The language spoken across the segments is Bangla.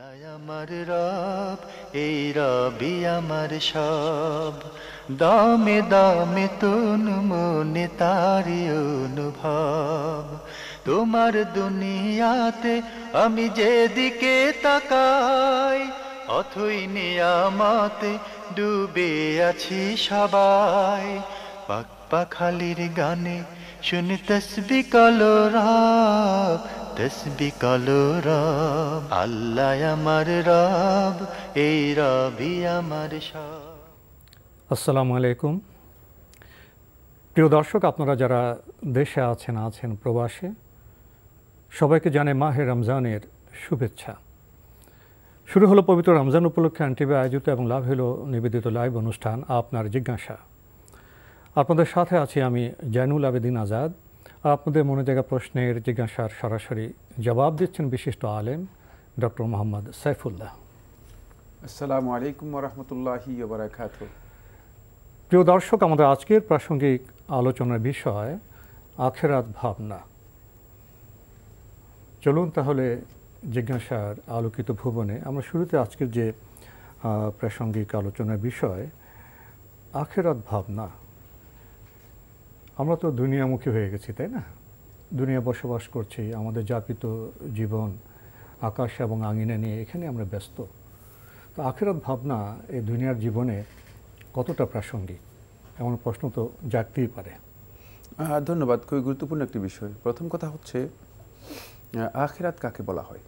আমার রব, এই রবি আমার সব, দামে দামে তুন মনে তারি অনুভব। তোমার দুনিয়াতে আমি যেদিকে তাকাই, অথই নিয়ামতে ডুবে আছি সবাই। পাক পাখালির গানে শুনি তসবি কলো রব, তসবি কলো রব। আল্লাহ আমার রব, এই রবি আমার সব। আসসালামু আলাইকুম প্রিয় দর্শক, আপনারা যারা দেশে আছেন প্রবাসে, সবাইকে জানাই মাহে রমজানের শুভেচ্ছা। শুরু হলো পবিত্র রমজান উপলক্ষে আনটিভি আয়োজিত এবং লাভ হলো নিবেদিত লাইভ অনুষ্ঠান আপনার জিজ্ঞাসা। আপনাদের সাথে আছি আমি জয়নুল আবেদিন আজাদ। আপনাদের মনে জায়গা প্রশ্নের জিজ্ঞাসার সরাসরি জবাব দিচ্ছেন বিশিষ্ট আলেম ডক্টর মোহাম্মদ সাইফুল্লাহ। আসসালামু আলাইকুম ওয়া রাহমাতুল্লাহি ওয়া বারাকাতুহু। প্রিয় দর্শক, আমাদের আজকের প্রাসঙ্গিক আলোচনার বিষয় আখিরাত ভাবনা। চলুন তাহলে জিজ্ঞাসার আলোকিত ভুবনে আমরা শুরুতে আজকের যে প্রাসঙ্গিক আলোচনার বিষয় আখিরাত ভাবনা। আমরা তো দুনিয়ামুখী হয়ে গেছি, তাই না? দুনিয়া বসবাস করছি, আমাদের যাপিত জীবন আকাশ এবং আঙিনা নিয়ে এখানে আমরা ব্যস্ত। তো আখিরাত ভাবনা এই দুনিয়ার জীবনে কতটা প্রাসঙ্গিক, এমন প্রশ্ন তো জাগতেই পারে। ধন্যবাদ। খুবই গুরুত্বপূর্ণ একটি বিষয়। প্রথম কথা হচ্ছে আখিরাত কাকে বলা হয়।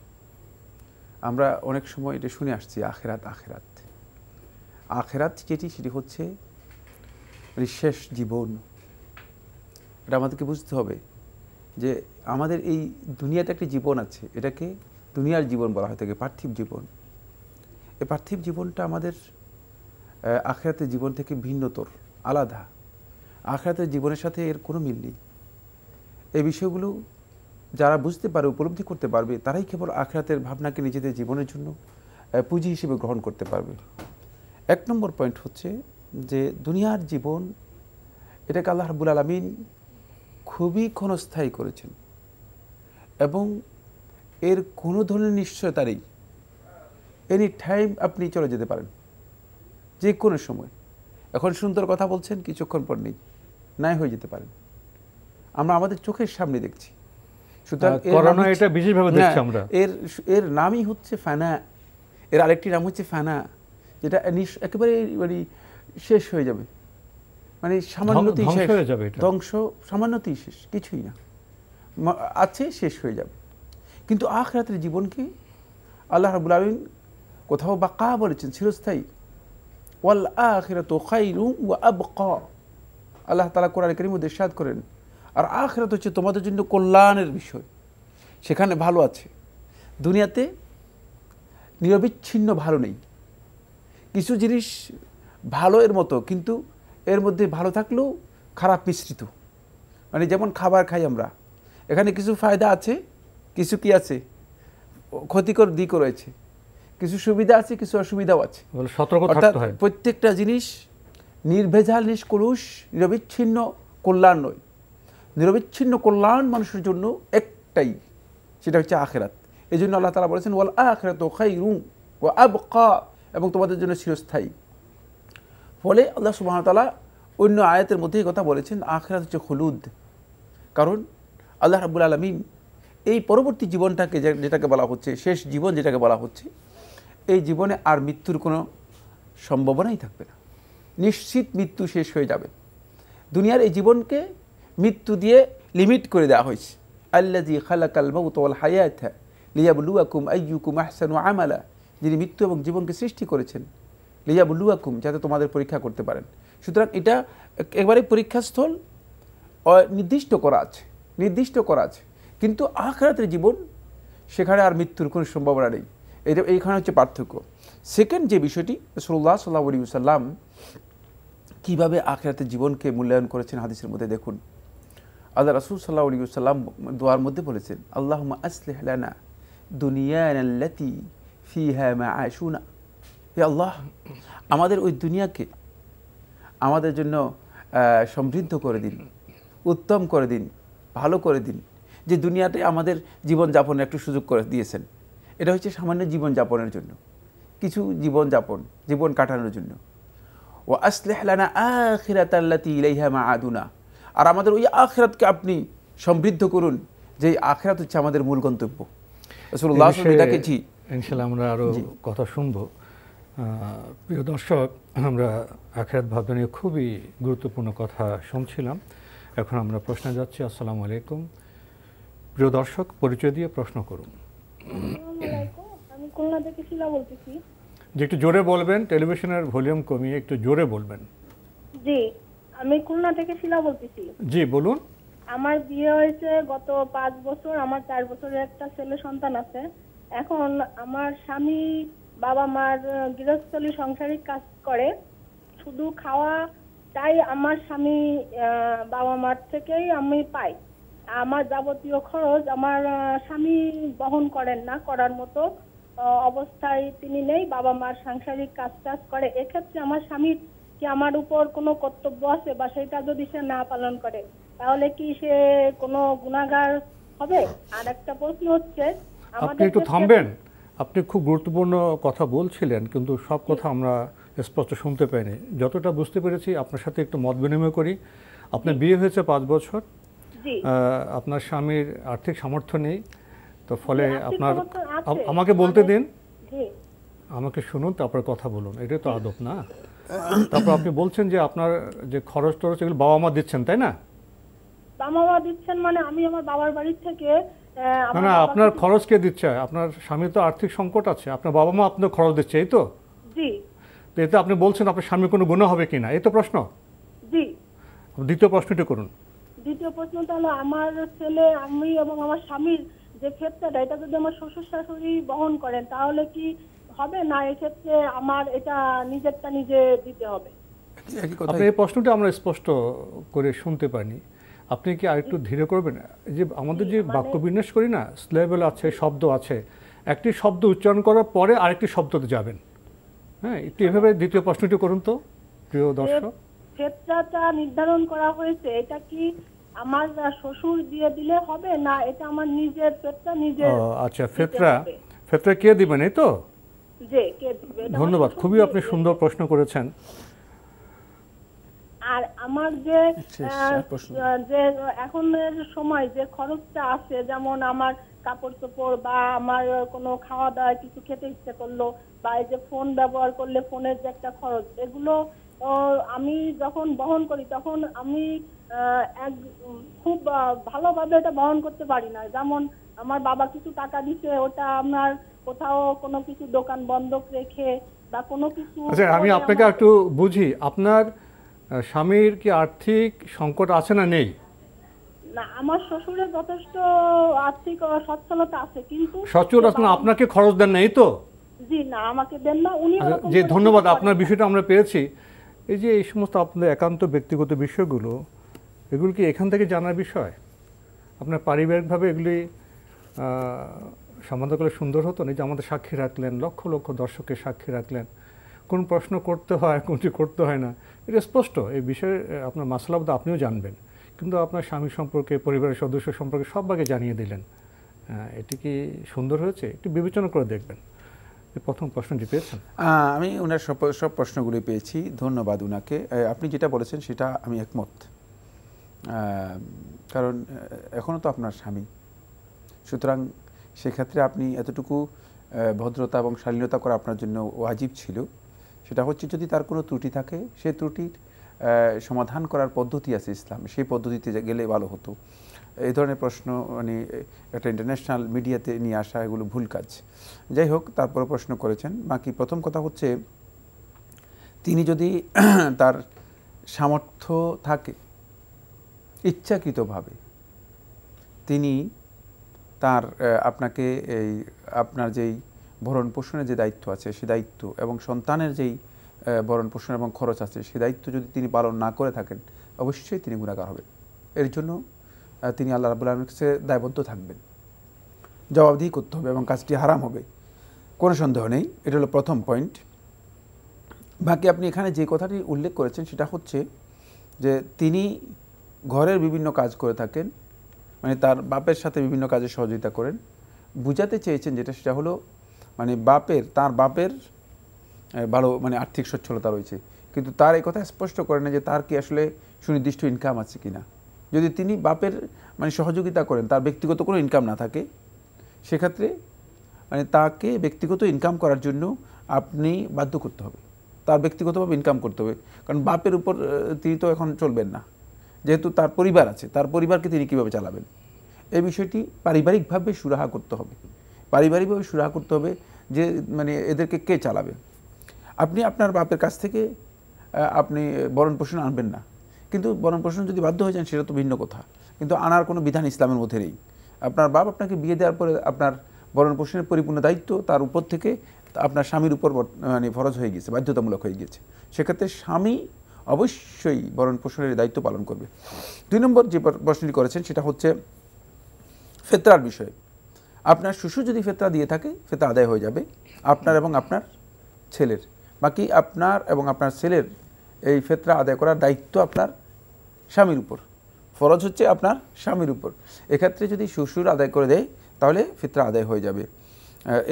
আমরা অনেক সময় এটা শুনে আসছি, আখিরাত আখিরাত আখিরাত সেটি হচ্ছে শেষ জীবন। এটা আমাদেরকে বুঝতে হবে যে আমাদের এই দুনিয়াতে একটি জীবন আছে, এটাকে দুনিয়ার জীবন বলা হয় থাকে, পার্থিব জীবন। এই পার্থিব জীবনটা আমাদের আখিরাতের জীবন থেকে ভিন্নতর, আলাদা। আখিরাতের জীবনের সাথে এর কোনো মিল নেই। এই বিষয়গুলো যারা বুঝতে পারে, উপলব্ধি করতে পারবে, তারাই কেবল আখিরাতের ভাবনাকে নিজেদের জীবনের জন্য পুঁজি হিসেবে গ্রহণ করতে পারবে। এক নম্বর পয়েন্ট হচ্ছে যে দুনিয়ার জীবন এটাকে আল্লাহ রাব্বুল আলামিন খুবই ক্ষণস্থায়ী করেছেন এবং এর কোনো ধরনের নিশ্চয়তা নেই। এনি টাইম আপনি চলে যেতে পারেন, যে কোনো সময়। এখন সুন্দর কথা বলছেন, কিছুক্ষণ পর নেই, নাই হয়ে যেতে পারেন। আমরা আমাদের চোখের সামনে দেখছি। সুতরাং এটা বিশেষভাবে দেখছি আমরা। এর নামই হচ্ছে ফানা। এর আরেকটি নাম হচ্ছে ফানা, যেটা একেবারে মানে শেষ হয়ে যাবে, মানে সামান্যতেই শেষ হয়ে যাবে। ধ্বংস সামান্যতেই শেষ, কিছুই না আছে, শেষ হয়ে যাবে। কিন্তু আখিরাতের জীবনকে আল্লাহ রাব্বুল আলামিন কোথাও বাকা বলেছেন, চিরস্থায়ী। ওয়াল আখিরাতু খায়রুন ওয়া আবকা। আল্লাহ তাআলা কোরআনে কারীমে ইরশাদ করেন, আর আখিরাত হচ্ছে তোমাদের জন্য কল্যাণের বিষয়, সেখানে ভালো আছে। দুনিয়াতে নিরবিচ্ছিন্ন ভালো নেই। কিছু জিনিস ভালো এর মতো, কিন্তু এর মধ্যে ভালো থাকলেও খারাপ মিশ্রিত। মানে যেমন খাবার খাই আমরা, এখানে কিছু ফায়দা আছে, কিছু কি আছে, ক্ষতিকর দিকও রয়েছে। কিছু সুবিধা আছে, কিছু অসুবিধাও আছে। অর্থাৎ প্রত্যেকটা জিনিস নির্ভেজাল, নিষ্কলুষ, নিরবিচ্ছিন্ন কল্যাণ নয়। নিরবিচ্ছিন্ন কল্যাণ মানুষের জন্য একটাই, সেটা হচ্ছে আখিরাত। এই জন্য আল্লাহ তাআলা বলেছেন ওয়াল আখিরাতু খায়রুন ওয়া আবকা, এবং তোমাদের জন্য চিরস্থায়ী। ফলে আল্লাহ সুবহানাহু ওয়া তাআলা অন্য আয়াতের মধ্যে এই কথা বলেছেন, আখিরাত হচ্ছে খুলুদ। কারণ আল্লাহ রাব্বুল আলামিন এই পরবর্তী জীবনটাকে, যেটাকে বলা হচ্ছে শেষ জীবন, যেটাকে বলা হচ্ছে, এই জীবনে আর মৃত্যুর কোনো সম্ভাবনাই থাকবে না। নিশ্চিত মৃত্যু শেষ হয়ে যাবে। দুনিয়ার এই জীবনকে মৃত্যু দিয়ে লিমিট করে দেওয়া হয়েছে। আল্লাযী খালাকাল মাউতা ওয়াল হায়াতা লিয়াবলুয়াকুম আইয়ুকুম আহসানু আমালা। যিনি মৃত্যু এবং জীবনকে সৃষ্টি করেছেন, লিয়াবলুয়াকুম, যাতে তোমাদের পরীক্ষা করতে পারেন। সুতরাং এটা একেবারে পরীক্ষাস্থল নির্দিষ্ট করা আছে। কিন্তু আখিরাতের জীবন, সেখানে আর মৃত্যুর কোনো সম্ভাবনা নেই। এইখানে হচ্ছে পার্থক্য। সেকেন্ড যে বিষয়টি, রাসূলুল্লাহ সাল্লাল্লাহু আলাইহি ওয়াসাল্লাম কীভাবে আখিরাতের জীবনকে মূল্যায়ন করেছেন হাদিসের মধ্যে দেখুন। আল্লাহ রাসূল সাল্লাল্লাহু আলাইহি ওয়াসাল্লাম দোয়ার মধ্যে বলেছেন, আল্লাহুম্মা আসলিহ লানা দুনিয়ানা আল্লাতী ফিহা মাআশুনা। হে আল্লাহ, আমাদের ওই দুনিয়াকে আমাদের জন্য সমৃদ্ধ করে দিন, উত্তম করে দিন, ভালো করে দিন। যে দুনিয়াতে আমাদের জীবনযাপনের একটু সুযোগ করে দিয়েছেন, এটা হচ্ছে সামান্য জীবনযাপনের জন্য, কিছু জীবন কাটানোর জন্য। ও আসলিহ লানা আখিরাতাল্লাতী ইলাইহা মাআদুনা, আর আমাদের ওই আখিরাতকে আপনি সমৃদ্ধ করুন, যে আখিরাত হচ্ছে আমাদের মূল গন্তব্য। রাসূলুল্লাহ ডেকেছি, ইনশাআল্লাহ আমরা আরো কথা শুনবো। প্রিয় দর্শক, আমরা আখিরাত ভাবনা নিয়ে খুবই গুরুত্বপূর্ণ কথা শুনছিলাম। এখন আমরা প্রশ্নে যাচ্ছি। আসসালামু আলাইকুম। প্রিয় দর্শক, পরিচয় দিয়ে প্রশ্ন করুন। আমি খুলনা থেকে শিলা বলতেছি। যে একটু জোরে বলবেন, টেলিভিশনের ভলিউম কমিয়ে একটু জোরে বলবেন। জি, আমি খুলনা থেকে শিলা বলতেছি। জি বলুন। আমার বিয়ে হয়েছে গত 5 বছর, আমার 4 বছরের একটা ছেলে সন্তান আছে। এখন আমার স্বামী বাবা মার গৃহস্থলী সাংসারিক কাজ করে, শুধু খাওয়া তাই আমার স্বামী বাবা মার থেকেই আমি পাই। আমার যাবতীয় খরচ আমার স্বামী বহন করেন না, করার মতো অবস্থায় তিনি নেই, বাবা মার সাংসারিক কাজ করে। এক্ষেত্রে আমার স্বামীর কি আমার উপর কোনো কর্তব্য আছে, বা সেটা যদি সে না পালন করে তাহলে কি সে কোনো গুনাহগার হবে? আর একটা প্রশ্ন হচ্ছে, আপনি একটু থামবেন, আপনি খুব গুরুত্বপূর্ণ কথা বলছিলেন কিন্তু সব কথা আমরা স্পষ্ট শুনতে পাইনি। যতটা বুঝতে পেরেছি আপনার সাথে একটু মত বিনিময় করি। আপনার বিয়ে হয়েছে 5 বছর, আপনার স্বামীর আর্থিক সামর্থ্য নেই, তো ফলে আপনার আমাকে বলতে দিন, আমাকে শুনুন, তারপর কথা বলুন, এটাই তো আদব না? তারপর আপনি বলছেন যে আপনার যে খরচ টরচ এগুলো বাবা মা দিচ্ছেন, তাই না? বাবা মা দিচ্ছেন মানে আমি আমার বাবার বাড়ি থেকে না, আপনার খরচ কে দিচ্ছে? আপনার স্বামীর তো আর্থিক সংকট আছে, আপনার বাবা মা আপনার খরচ দিচ্ছে, এই তো? জি। তো এতে আপনি বলছেন আপনার স্বামীর কোনো গুনাহ হবে কিনা, এই তো প্রশ্ন? জি। দ্বিতীয় প্রশ্নটি করুন। দ্বিতীয় প্রশ্নটা হলো, আমার ছেলে, আমি এবং আমার স্বামীর যে ক্ষেত্রটা, এটা যদি আমার শ্বশুর শাশুড়ি বহন করেন তাহলে কি হবে, না এক্ষেত্রে আমার এটা নিজেরটা নিজে দিতে হবে? আপনি এই প্রশ্নটা আমরা স্পষ্ট করে শুনতে পাইনি, আপনি কি আরেকটু ধীরে করবেন? যে আমাদের যে বাক্য বিন্যাস করি না, স্লেবেল আছে, শব্দ আছে, একটি শব্দ উচ্চারণ করার পরে আরেকটি শব্দতে যাবেন। হ্যাঁ, একটু এভাবে দ্বিতীয় প্রশ্নটি করুন তো প্রিয় দর্শক। ক্ষেত্রটা নির্ধারণ করা হয়েছে, এটা কি আমার শ্বশুর দিয়ে দিলে হবে, না এটা আমার নিজের ক্ষেত্র নিজের? আচ্ছা, ফেতরা কে দিবেন, এই তো? জি, কে দিবে? ধন্যবাদ, খুবই আপনি সুন্দর প্রশ্ন করেছেন। আর আমার যে এখনের সময় যে খরচটা আছে, যেমন আমার কাপড় চোপড় বা আমার কোনো খাওয়া দাওয়া কিছু খেতে ইচ্ছে করলো, বা এই যে ফোন ব্যবহার করলে ফোনের যে একটা খরচ, এগুলো আমি যখন বহন করি তখন আমি খুব ভালোভাবে এটা বহন করতে পারি না। যেমন আমার বাবা কিছু টাকা দিচ্ছে, ওটা আমার কোথাও কোনো কিছু দোকান বন্ধক রেখে বা কোনো কিছু। আচ্ছা, আমি আপনাকে একটু বুঝি, আপনার স্বামীর কি আর্থিক সংকট আছে না নেই? না, আমার শ্বশুরের যথেষ্ট আর্থিক সচ্ছলতা আছে, কিন্তু সচ্ছলতা আপনাকে খরচ দেন না, এই তো? জি না, আমাকে দেন না উনি। যে ধন্যবাদ, আপনার বিষয়টা আমরা পেয়েছি। এই যে এই সমস্ত আপনাদের একান্ত ব্যক্তিগত বিষয়গুলো, এগুলো কি এখান থেকে জানার বিষয়? আপনার পারিবারিকভাবে এগুলি সমাধান করলে সুন্দর হতো না? যে আমাদের সাক্ষী রাখলেন, লক্ষ লক্ষ দর্শককে সাক্ষী রাখলেন, কোন প্রশ্ন করতে হয় কোনটি করতে হয় না, এটা স্পষ্ট। এই বিষয়ে আপনার মাসলাবদ আপনিও জানবেন, কিন্তু আপনার স্বামী সম্পর্কে, পরিবারের সদস্য সম্পর্কে সব ভাগে জানিয়ে দিলেন। এটি কি সুন্দর হয়েছে? একটু বিবেচনা করে দেখবেন। প্রথম প্রশ্নটি পেয়েছেন? আমি ওনার সব প্রশ্নগুলি পেয়েছি, ধন্যবাদ ওনাকে। আপনি যেটা বলেছেন সেটা আমি একমত, কারণ এখনও তো আপনার স্বামী, সুতরাং সেক্ষেত্রে আপনি এতটুকু ভদ্রতা এবং শালীনতা করা আপনার জন্য ওয়াজিব ছিল। সেটা হচ্ছে, যদি তার কোনো ত্রুটি থাকে, সেই ত্রুটির সমাধান করার পদ্ধতি আছে ইসলাম, সেই পদ্ধতিতে গেলে ভালো হতো। এই ধরনের প্রশ্ন মানে একটা ইন্টারন্যাশনাল মিডিয়াতে নিয়ে আসা, এগুলো ভুল কাজ। যাই হোক, তারপরে প্রশ্ন করেছেন। বাকি প্রথম কথা হচ্ছে, তিনি যদি তার সামর্থ্য থাকে, ইচ্ছাকৃতভাবে তিনি তার আপনাকে এই আপনার যেই ভরণ পোষণের যে দায়িত্ব আছে, সে দায়িত্ব এবং সন্তানের যেই ভরণ পোষণ এবং খরচ আছে, সে দায়িত্ব যদি তিনি পালন না করে থাকেন, অবশ্যই তিনি গুনাহগার হবেন। এর জন্য তিনি আল্লাহ রাব্বুল আলামিনের কাছে দায়বদ্ধ থাকবেন, জবাবদিহি করতে হবে এবং কাজটি হারাম হবে, কোনো সন্দেহ নেই। এটা হলো প্রথম পয়েন্ট। বাকি আপনি এখানে যে কথাটি উল্লেখ করেছেন সেটা হচ্ছে যে তিনি ঘরের বিভিন্ন কাজ করে থাকেন, মানে তার বাপের সাথে বিভিন্ন কাজে সহযোগিতা করেন, বুঝাতে চেয়েছেন যেটা, সেটা হলো মানে তার বাপের ভালো মানে আর্থিক সচ্ছলতা রয়েছে, কিন্তু তার এই কথা স্পষ্ট করে না যে তার কি আসলে সুনির্দিষ্ট ইনকাম আছে কিনা। যদি তিনি বাপের মানে সহযোগিতা করেন, তার ব্যক্তিগত কোনো ইনকাম না থাকে, সেক্ষেত্রে মানে তাকে ব্যক্তিগত ইনকাম করার জন্য আপনি বাধ্য করতে হবে, তার ব্যক্তিগতভাবে ইনকাম করতে হবে। কারণ বাপের উপর তিনি তো এখন চলবেন না, যেহেতু তার পরিবার আছে, তার পরিবারকে তিনি কীভাবে চালাবেন, এই বিষয়টি পারিবারিকভাবে সুরাহা করতে হবে। পারিবারিকভাবে সুরাহা করতে হবে যে মানে এদেরকে কে চালাবে। আপনি আপনার বাপের কাছ থেকে আপনি ভরণ পোষণ আনবেন না, কিন্তু ভরণ পোষণ যদি বাধ্য হয়ে যান সেটা তো ভিন্ন কথা, কিন্তু আনার কোনো বিধান ইসলামের মধ্যে নেই। আপনার বাপ আপনাকে বিয়ে দেওয়ার পরে আপনার ভরণ পোষণের পরিপূর্ণ দায়িত্ব তার উপর থেকে আপনার স্বামীর উপর মানে ফরজ হয়ে গেছে, বাধ্যতামূলক হয়ে গিয়েছে। সেক্ষেত্রে স্বামী অবশ্যই ভরণ পোষণের দায়িত্ব পালন করবে। 2 নম্বর যে প্রশ্নটি করেছেন সেটা হচ্ছে ফেতরার বিষয়ে। আপনার শ্বশুর যদি ফেতরা দিয়ে থাকে, ফেতরা আদায় হয়ে যাবে আপনার এবং আপনার ছেলের। বাকি আপনার এবং আপনার ছেলের এই ফেতরা আদায় করার দায়িত্ব আপনার স্বামীর উপর, ফরজ হচ্ছে আপনার স্বামীর উপর। এক্ষেত্রে যদি শ্বশুর আদায় করে দেয় তাহলে ফিতরা আদায় হয়ে যাবে।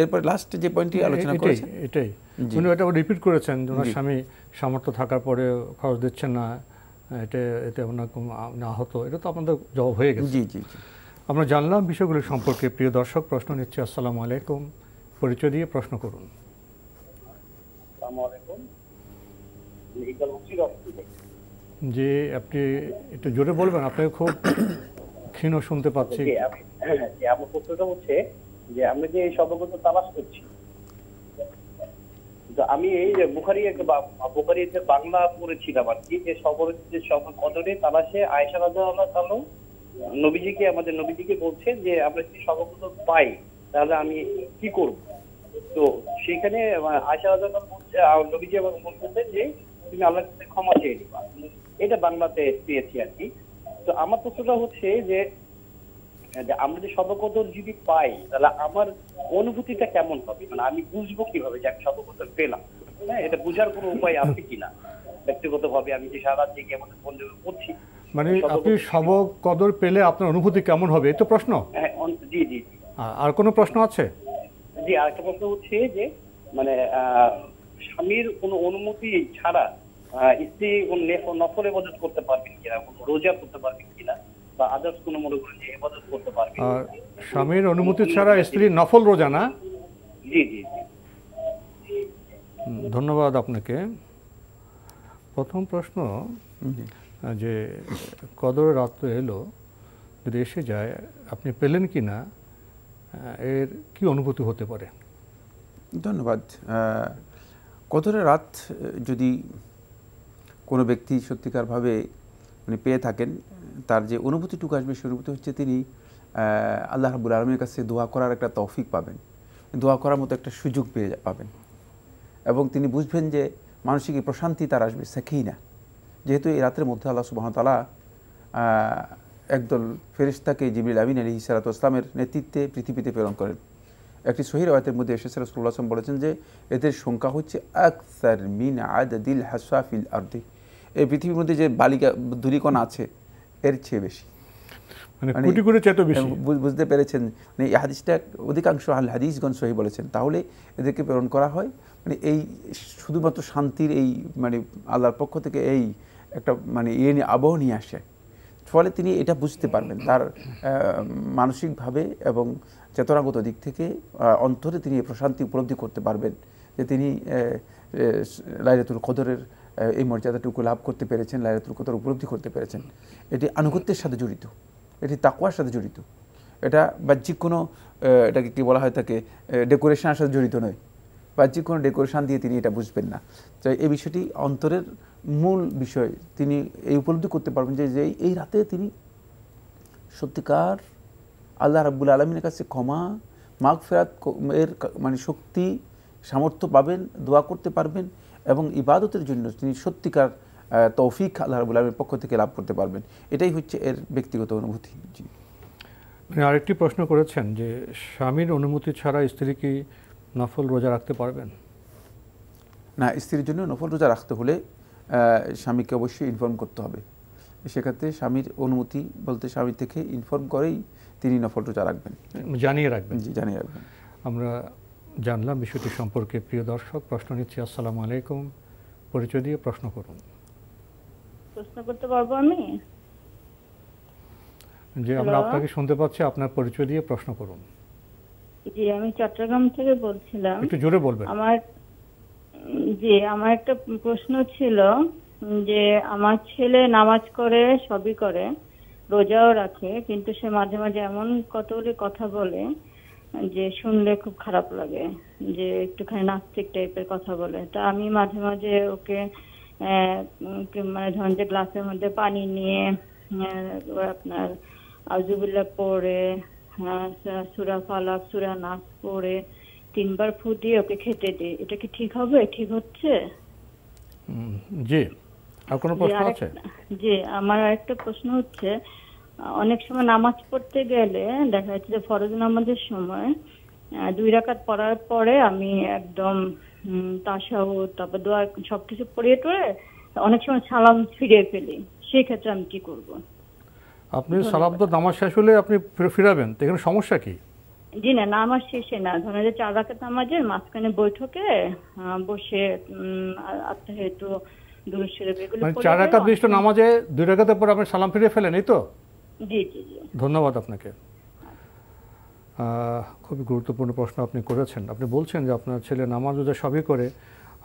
এরপর লাস্ট যে পয়েন্টটি আলোচনা করেছেন এটাই উনি এটা রিপিট করেছেন, ওনার স্বামী সামর্থ্য থাকার পরে খরচ দিচ্ছেন না, এতে ওনার না হতো, এটা তো আপনাদের জবাব হয়ে গেছে। জি জি জি, আমরা জানলাম বিষয়গুলো সম্পর্কে। প্রিয় দর্শক, প্রশ্ন নিচ্ছে। আসসালামু আলাইকুম, পরিচয় দিয়ে প্রশ্ন করুন। জি, আপনি একটু জোরে বলবেন, আপনাকে খুব ক্ষীণ শুনতে পাচ্ছি। আমার প্রশ্নটা হচ্ছে যে আমরা যে শব্দগত তালাশ করছি, আমি এই যে বুখারিতে বাংলা পড়েছিলাম আর কি, যে শবে কদরে তালাশে আয়েশা রাদিয়াল্লাহু তাআলা আমাদের নবীজিকে বলছেন যে আমরা যদি শবে কদর পাই তাহলে আমি কি করব। তো সেখানে আয়েশা রাদিয়াল্লাহু নবীজি আমাকে বলতেছেন যে তুমি আল্লাহর কাছে ক্ষমা চেয়ে নিবা। এটা বাংলাতে পেয়েছি আর কি। তো আমার প্রশ্নটা হচ্ছে যে আমরা যে শবে কদর যদি পাই তাহলে আমার অনুভূতিটা কেমন হবে, মানে আমি বুঝবো কিভাবে যে আমি শবে কদর পেলাম? হ্যাঁ, এটা বুঝার কোনো উপায় আছে কিনা ব্যক্তিগতভাবে? আমি যে সারা দিকে আমাদের বন্ধু করছি, মানে আপনি শবে কদর পেলে আপনার অনুভূতি কেমন হবে, এই তো প্রশ্ন? জি জি জি। আর কোনো প্রশ্ন আছে? জি, আরেকটা প্রশ্ন হচ্ছে যে মানে স্বামীর কোনো অনুমতি ছাড়া স্ত্রী নফল ইবাদত করতে পারবেন কিনা, রোজা করতে পারবেন কিনা, বা আদার্স কোনো মনে করেন যে ইবাদত করতে পারবেন? স্বামীর অনুমতি ছাড়া স্ত্রী নফল রোজা না? জি জি জি। ধন্যবাদ আপনাকে। প্রথম প্রশ্ন যে কদর রাত তো এলো, যদি এসে যায় আপনি পেলেন কি না, এর কি অনুভূতি হতে পারে? ধন্যবাদ। কদরের রাত যদি কোনো ব্যক্তি সত্যিকারভাবে মানে পেয়ে থাকেন, তার যে অনুভূতিটুকু আসবে সে অনুভূতি হচ্ছে তিনি আল্লাহ রাব্বুল আলামিনের কাছে দোয়া করার একটা তৌফিক পাবেন, দোয়া করার মতো একটা সুযোগ পাবেন, এবং তিনি বুঝবেন যে মানসিক প্রশান্তি তার আসবে, সাকিনা। যেহেতু এই রাতের মধ্যে আল্লাহ সুবহানাহু ওয়া তাআলা একদল ফেরেশতাকে জিবরিল আমিন আলাইহিস সালাতু ওয়াস সালামের নেতৃত্বে পৃথিবীতে প্রেরণ করেন। একটি সহিহ রাওয়ায়াতের মধ্যে এসেছে রাসূলুল্লাহ সাল্লাল্লাহু আলাইহি ওয়াসাল্লাম বলেছেন যে এদের সংখ্যা হচ্ছে আকসার মিন আদাদিল হাসাফিল আরদি, এই পৃথিবীর মধ্যে যে বালিকা ধূলিকণা আছে এর চেয়ে বেশি, মানে কোটি কোটি চেয়ে বেশি। বুঝতে পেরেছেন? মানে এই হাদিসটা অধিকাংশ আল হাদিসগণ সহিহ বলেছেন। তাহলে এদেরকে প্রেরণ করা হয় মানে এই শুধুমাত্র শান্তির এই মানে আল্লাহর পক্ষ থেকে এই একটা মানে নিয়ে আবহ নিয়ে আসে। ফলে তিনি এটা বুঝতে পারবেন, তার মানসিকভাবে এবং চেতনাগত দিক থেকে অন্তরে তিনি প্রশান্তি উপলব্ধি করতে পারবেন যে তিনি লাইলাতুল কদরের এই মর্যাদাটুকু লাভ করতে পেরেছেন, লাইলাতুল কদর উপলব্ধি করতে পেরেছেন। এটি আনুগত্যের সাথে জড়িত, এটি তাকওয়ার সাথে জড়িত, এটা বাহ্যিক কোনো এটাকে কী বলা হয় তাকে ডেকোরেশনের সাথে জড়িত নয়। বাহ্যিক কোনো ডেকোরেশন দিয়ে তিনি এটা বুঝবেন না। তো এই বিষয়টি অন্তরের মূল বিষয়, তিনি এই উপলব্ধি করতে পারবেন যে এই রাতে তিনি সত্যিকার আল্লাহ রাব্বুল আলামিনের কাছে ক্ষমা মাগফিরাত এর মানে শক্তি সামর্থ্য পাবেন, দোয়া করতে পারবেন, এবং ইবাদতের জন্য তিনি সত্যিকার তৌফিক আল্লাহ রাব্বুল আলামিনের পক্ষ থেকে লাভ করতে পারবেন। এটাই হচ্ছে এর ব্যক্তিগত অনুভূতি। জি, মানে আরেকটি প্রশ্ন করেছেন যে স্বামীর অনুমতি ছাড়া স্ত্রী কি নফল রোজা রাখতে পারবেন? না, স্ত্রীর জন্য নফল রোজা রাখতে হলে স্বামীকে অবশ্যই ইনফর্ম করতে হবে সেক্ষেত্রে স্বামীর অনুমতি বলতে স্বামী থেকে ইনফর্ম করেই তিনি নফল রোজা রাখবেন, জানিয়ে রাখবেন। জি, জানিয়ে রাখবেন। আমরা জানলাম বিষয়টি সম্পর্কে। প্রিয় দর্শক, প্রশ্ন নিচ্ছি। আসসালামু আলাইকুম, পরিচয় দিয়ে প্রশ্ন করুন। প্রশ্ন করতে পারবো আমি? যে আমরা আপনাকে শুনতে পাচ্ছি, আপনার পরিচয় দিয়ে প্রশ্ন করুন। জি, আমি চট্টগ্রাম থেকে বলছিলাম। একটু জোরে বলবেন। আমার একটা প্রশ্ন ছিল যে আমার ছেলে নামাজ করে, সবই করে, রোজাও রাখে, কিন্তু সে মাঝে মাঝে এমন কতগুলি কথা বলে যে শুনলে খুব খারাপ লাগে, যে একটুখানি নাস্তিক টাইপের কথা বলে। তা আমি মাঝে মাঝে ওকে মানে ধরেন যে গ্লাসের মধ্যে পানি নিয়ে আপনার আউযুবিল্লাহ পড়ে, সূরা ফালাক, সূরা নাস পড়ে 3 বার ফু দিয়ে ওকে খেতে দিই। এটা কি ঠিক হবে? ঠিক হচ্ছে? জি, আর কোনো প্রশ্ন আছে? জি, আমার আরেকটা প্রশ্ন হচ্ছে, অনেক সময় নামাজ পড়তে গেলে দেখা যাচ্ছে যে ফরজ নামাজের সময় 2 রাকাত পড়ার পরে আমি একদম তাশাহুদ, তারপর দোয়া সবকিছু পড়িয়ে টরে অনেক সময় সালাম ফিরিয়ে ফেলি। সেই ক্ষেত্রে আমি কি করব? আপনি সালাম তো নামাজ শেষ হলে আপনি ফিরাবেন, তো এখানে সমস্যা কি? জি না, নামাজ শেষে না, ধরেন যে 4 রাকাত নামাজের মাঝখানে বৈঠকে বসে আত্তাহিয়াতু, দুরূদ শরীফ এগুলো পড়ে 4 রাকাত বিশিষ্ট নামাজে 2 রাকাতের পর আপনি সালাম ফিরিয়ে ফেলেন, এই তো? জি জি জি, ধন্যবাদ আপনাকে। খুবই গুরুত্বপূর্ণ প্রশ্ন আপনি করেছেন। আপনি বলছেন যে আপনার ছেলে নামাজ রোজা সবই করে,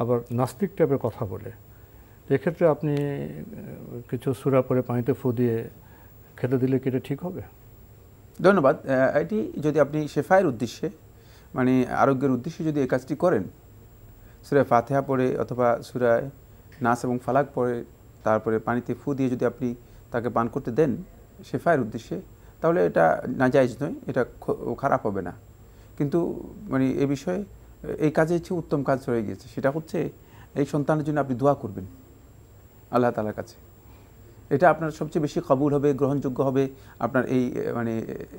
আবার নাস্তিক টাইপের কথা বলে। এক্ষেত্রে আপনি কিছু সূরা পড়ে পানিতে ফু দিয়ে খেতে দিলে কি এটা ঠিক হবে? ধন্যবাদ। এটি যদি আপনি শেফায়ের উদ্দেশ্যে, মানে আরোগ্যের উদ্দেশ্যে যদি এই কাজটি করেন, সূরা ফাতিহা পড়ে অথবা সূরা নাস এবং ফালাক পড়ে তারপরে পানিতে ফু দিয়ে যদি আপনি তাকে পান করতে দেন শেফায়ের উদ্দেশ্যে, তাহলে এটা নাজায়েজ নয়, এটা খারাপ হবে না। কিন্তু মানে এ বিষয়ে এই কাজে হচ্ছে উত্তম কাজ রয়ে গিয়েছে, সেটা হচ্ছে এই সন্তানের জন্য আপনি দোয়া করবেন আল্লাহ তাআলার কাছে। এটা আপনার সবচেয়ে বেশি কবুল হবে, গ্রহণযোগ্য হবে আপনার এই মানে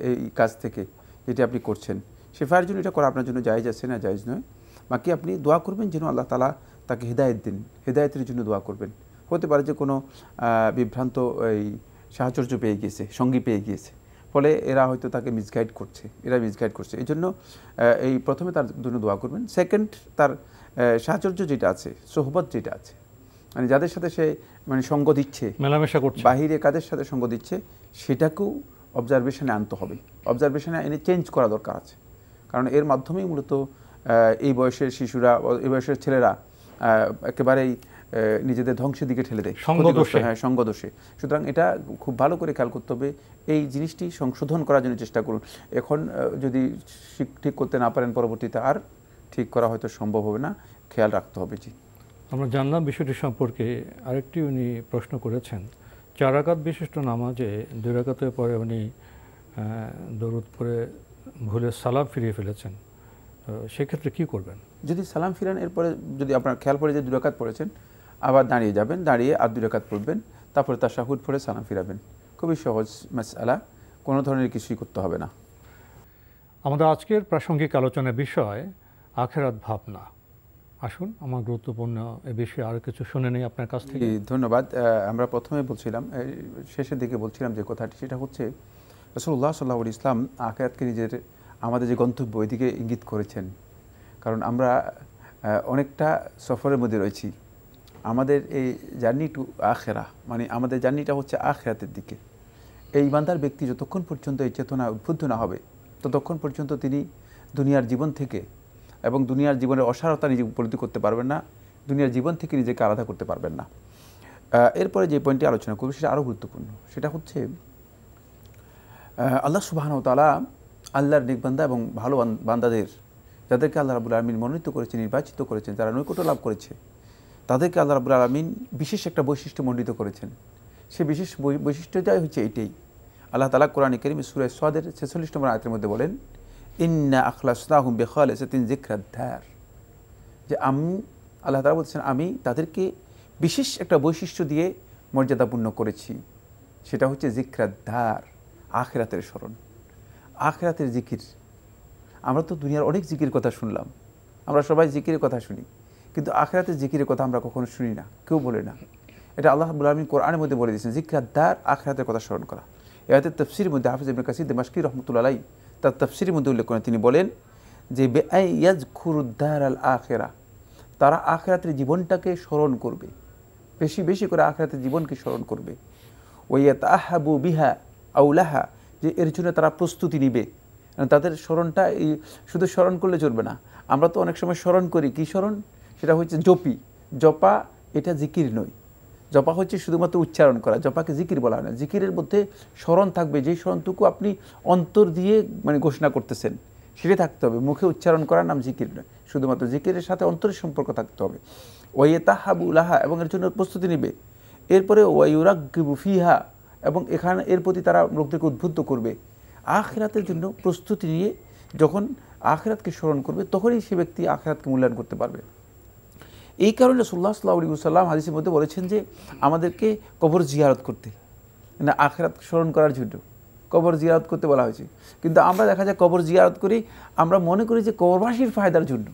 এই কাজ থেকে যেটি আপনি করছেন। শেফায়ের জন্য এটা করা আপনার জন্য জায়েজ আছে না জায়েজ নয়। বাকি আপনি দোয়া করবেন যেন আল্লাহ তাআলা তাকে হেদায়েত দিন, হেদায়েতের জন্য দোয়া করবেন। হতে পারে যে কোনো বিভ্রান্ত এই সাহচর্য পেয়ে গিয়েছে, সঙ্গী পেয়ে গিয়েছে, ফলে এরা হয়তো তাকে মিসগাইড করছে। এই জন্য এই প্রথমে তার জন্য দোয়া করবেন। সেকেন্ড, তার সাহচর্য যেটা আছে, সোহবত যেটা আছে, মানে যাদের সাথে সে মানে সঙ্গ দিচ্ছে, মেলামেশা করছে, বাহিরে কাদের সাথে সঙ্গ দিচ্ছে, সেটাকেও অবজারভেশনে আনতে হবে। অবজারভেশনে এনে চেঞ্জ করা দরকার আছে, কারণ এর মাধ্যমেই মূলত এই বয়সের শিশুরা, এই বয়সের ছেলেরা একেবারেই নিজেদের ধ্বংসের দিকে ঠেলে দেয়, সঙ্গদোষে। সুতরাং এটা খুব ভালো করে খেয়াল করতে হবে। এই জিনিসটি সংশোধন করার জন্য চেষ্টা করুন। এখন যদি ঠিক করতে না পারেন, পরবর্তীতে আর ঠিক করা হয়তো সম্ভব হবে না, খেয়াল রাখতে হবে। জি, আমরা জানলাম বিষয়টি সম্পর্কে। আরেকটি উনি প্রশ্ন করেছেন, 4 রাকাত বিশিষ্ট নামাজে 2 রাকাতের পরে উনি দরুদ পড়ে ভুলে সালাম ফিরিয়ে ফেলেছেন, সেক্ষেত্রে কি করবেন? যদি সালাম ফিরান, এরপরে যদি আপনার খেয়াল পড়ে যে 2 রাকাত পড়েছেন, আবার দাঁড়িয়ে যাবেন, দাঁড়িয়ে আর 2 রাকাত পড়বেন, তারপরে তাশাহুদ পড়ে সালাম ফিরাবেন। খুবই সহজ মাসআলা, কোনো ধরনের কিছুই করতে হবে না। আমাদের আজকের প্রাসঙ্গিক আলোচনার বিষয় আখিরাত ভাবনা। আসুন, আমার গুরুত্বপূর্ণ এই বিষয়ে আরও কিছু শুনে নেই আপনার কাছ থেকে। ধন্যবাদ। আমরা প্রথমে বলছিলাম, শেষের দিকে বলছিলাম যে কথাটি, সেটা হচ্ছে রাসূলুল্লাহ সাল্লাল্লাহু আলাইহি ওয়াসাল্লাম আখিরাতকে আমাদের যে গন্তব্য, এদিকে ইঙ্গিত করেছেন। কারণ আমরা অনেকটা সফরের মধ্যে রয়েছি। আমাদের এই জার্নি টু আখিরা, মানে আমাদের জার্নিটা হচ্ছে আখিরাতের দিকে। এই ইমানদার ব্যক্তি যতক্ষণ পর্যন্ত এই চেতনা উদ্বুদ্ধ না হবে, ততক্ষণ পর্যন্ত তিনি দুনিয়ার জীবন থেকে এবং দুনিয়ার জীবনের অসারতা নিজে উপলব্ধি করতে পারবেন না, দুনিয়ার জীবন থেকে নিজেকে আলাদা করতে পারবেন না। এরপরে যে পয়েন্টটি আলোচনা করব সেটা আরও গুরুত্বপূর্ণ। সেটা হচ্ছে আল্লাহ সুবহানাহু ওয়া তাআলা আল্লাহর নেক বান্দা এবং ভালো বান্দাদের, যাদেরকে আল্লাহ রাব্বুল আলামিন মনোনীত করেছেন, নির্বাচিত করেছেন, যারা নৈকট্য লাভ করেছে, তাদেরকে আল্লাহ রাব্বুল আলামিন বিশেষ একটা বৈশিষ্ট্য মণ্ডিত করেছেন। সেই বিশেষ বৈশিষ্ট্যটাই হচ্ছে এইটাই। আল্লাহ তাআলা কোরআনে কারীম সূরা সাদের 46 নম্বর আয়াতের মধ্যে বলেন, ইন্না আখলাসনাহুম বিখালিসাতিন যিকরাদ-দার, যে আমি, আল্লাহ তাআলা বলছেন, আমি তাদেরকে বিশেষ একটা বৈশিষ্ট্য দিয়ে মর্যাদাপূর্ণ করেছি। সেটা হচ্ছে যিকরাদ-দার, আখিরাতের স্মরণ, আখিরাতের জিকির। আমরা তো দুনিয়ার অনেক জিকিরের কথা শুনলাম, আমরা সবাই জিকিরের কথা শুনি, কিন্তু আখিরাতের জিকিরের কথা আমরা কখনো শুনি না, কেউ বলে না। এটা আল্লাহ রাব্বুল আলামিন কোরআনের মধ্যে বলে দিয়েছেন, যিকরাদ দার, আখিরাতের কথা স্মরণ করা। এতে তাফসীরের মধ্যে হাফিজ ইবনে কাসির দিমাশকি রাহমাতুল্লাহ আলাইহি তার তাফসীরের মধ্যে উল্লেখ করেন, তিনি বলেন যে বিআই ইয়াযকুরুদ দারাল আখিরা, তারা আখিরাতের জীবনটাকে স্মরণ করবে, বেশি বেশি করে আখিরাতের জীবনকে স্মরণ করবে। ওয়ায়াতাহাবু বিহা আও লাহা, যে এর জন্য তারা প্রস্তুতি নিবে। তাদের স্মরণটা এই শুধু স্মরণ করলে চলবে না। আমরা তো অনেক সময় স্মরণ করি, কি স্মরণ? সেটা হচ্ছে জপি। জপা এটা জিকির নয়, জপা হচ্ছে শুধুমাত্র উচ্চারণ করা, জপাকে জিকির বলা হয় না। জিকিরের মধ্যে স্মরণ থাকবে, যেই স্মরণটুকু আপনি অন্তর দিয়ে মানে ঘোষণা করতেছেন সেটাই থাকতে হবে, মুখে উচ্চারণ করার নাম জিকির নয়। শুধুমাত্র জিকিরের সাথে অন্তরের সম্পর্ক থাকতে হবে। ওয়ায়াতাহাবু লাহা, এবং এর জন্য প্রস্তুতি নেবে। এরপরে ওয়ায়ুরাগিবু ফিহা, এবং এখানে এর প্রতি তারা লোকদেরকে উদ্বুদ্ধ করবে। আখিরাতের জন্য প্রস্তুতি নিয়ে যখন আখিরাতকে স্মরণ করবে, তখনই সে ব্যক্তি আখিরাতকে মূল্যায়ন করতে পারবে। এই কারণে রাসূলুল্লাহ সাল্লাল্লাহু আলাইহি ওয়াসাল্লাম হাদিসের মধ্যে বলেছেন যে আমাদেরকে কবর জিয়ারত করতে, না আখিরাত স্মরণ করার জন্য কবর জিয়ারত করতে বলা হয়েছে। কিন্তু আমরা দেখা যায় কবর জিয়ারত করি, আমরা মনে করি যে কবরবাসীর ফায়দার জন্য।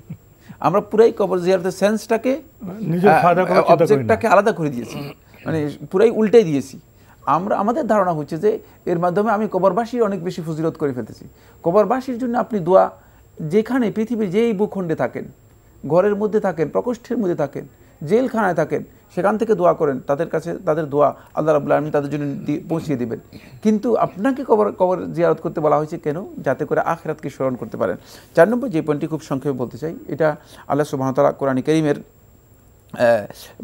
আমরা পুরাই কবর জিয়ারতের সেন্সটাকে, অবজেক্টটাকে আলাদা করে দিয়েছি, মানে পুরাই উল্টাই দিয়েছি। আমাদের ধারণা হচ্ছে যে এর মাধ্যমে আমি কবরবাসীর অনেক বেশি ফজিলত করে ফেলতেছি। কবরবাসীর জন্য আপনি দোয়া, যেখানে পৃথিবীর যেই ভূখণ্ডে থাকেন, ঘরের মধ্যে থাকেন, প্রকোষ্ঠের মধ্যে থাকেন, জেলখানায় থাকেন, সেখান থেকে দোয়া করেন, তাদের কাছে তাদের দোয়া আল্লাহ রাব্বুল আলামিন তাদের জন্য পৌঁছিয়ে দেবেন। কিন্তু আপনাকে কবর জিয়ারত করতে বলা হয়েছে কেন? যাতে করে আখিরাতকে স্মরণ করতে পারেন। 4 নম্বর যে পয়েন্টটি খুব সংক্ষেপে বলতে চাই, এটা আল্লাহ সুবহানাহু ওয়া তাআলা কোরআন কারীমের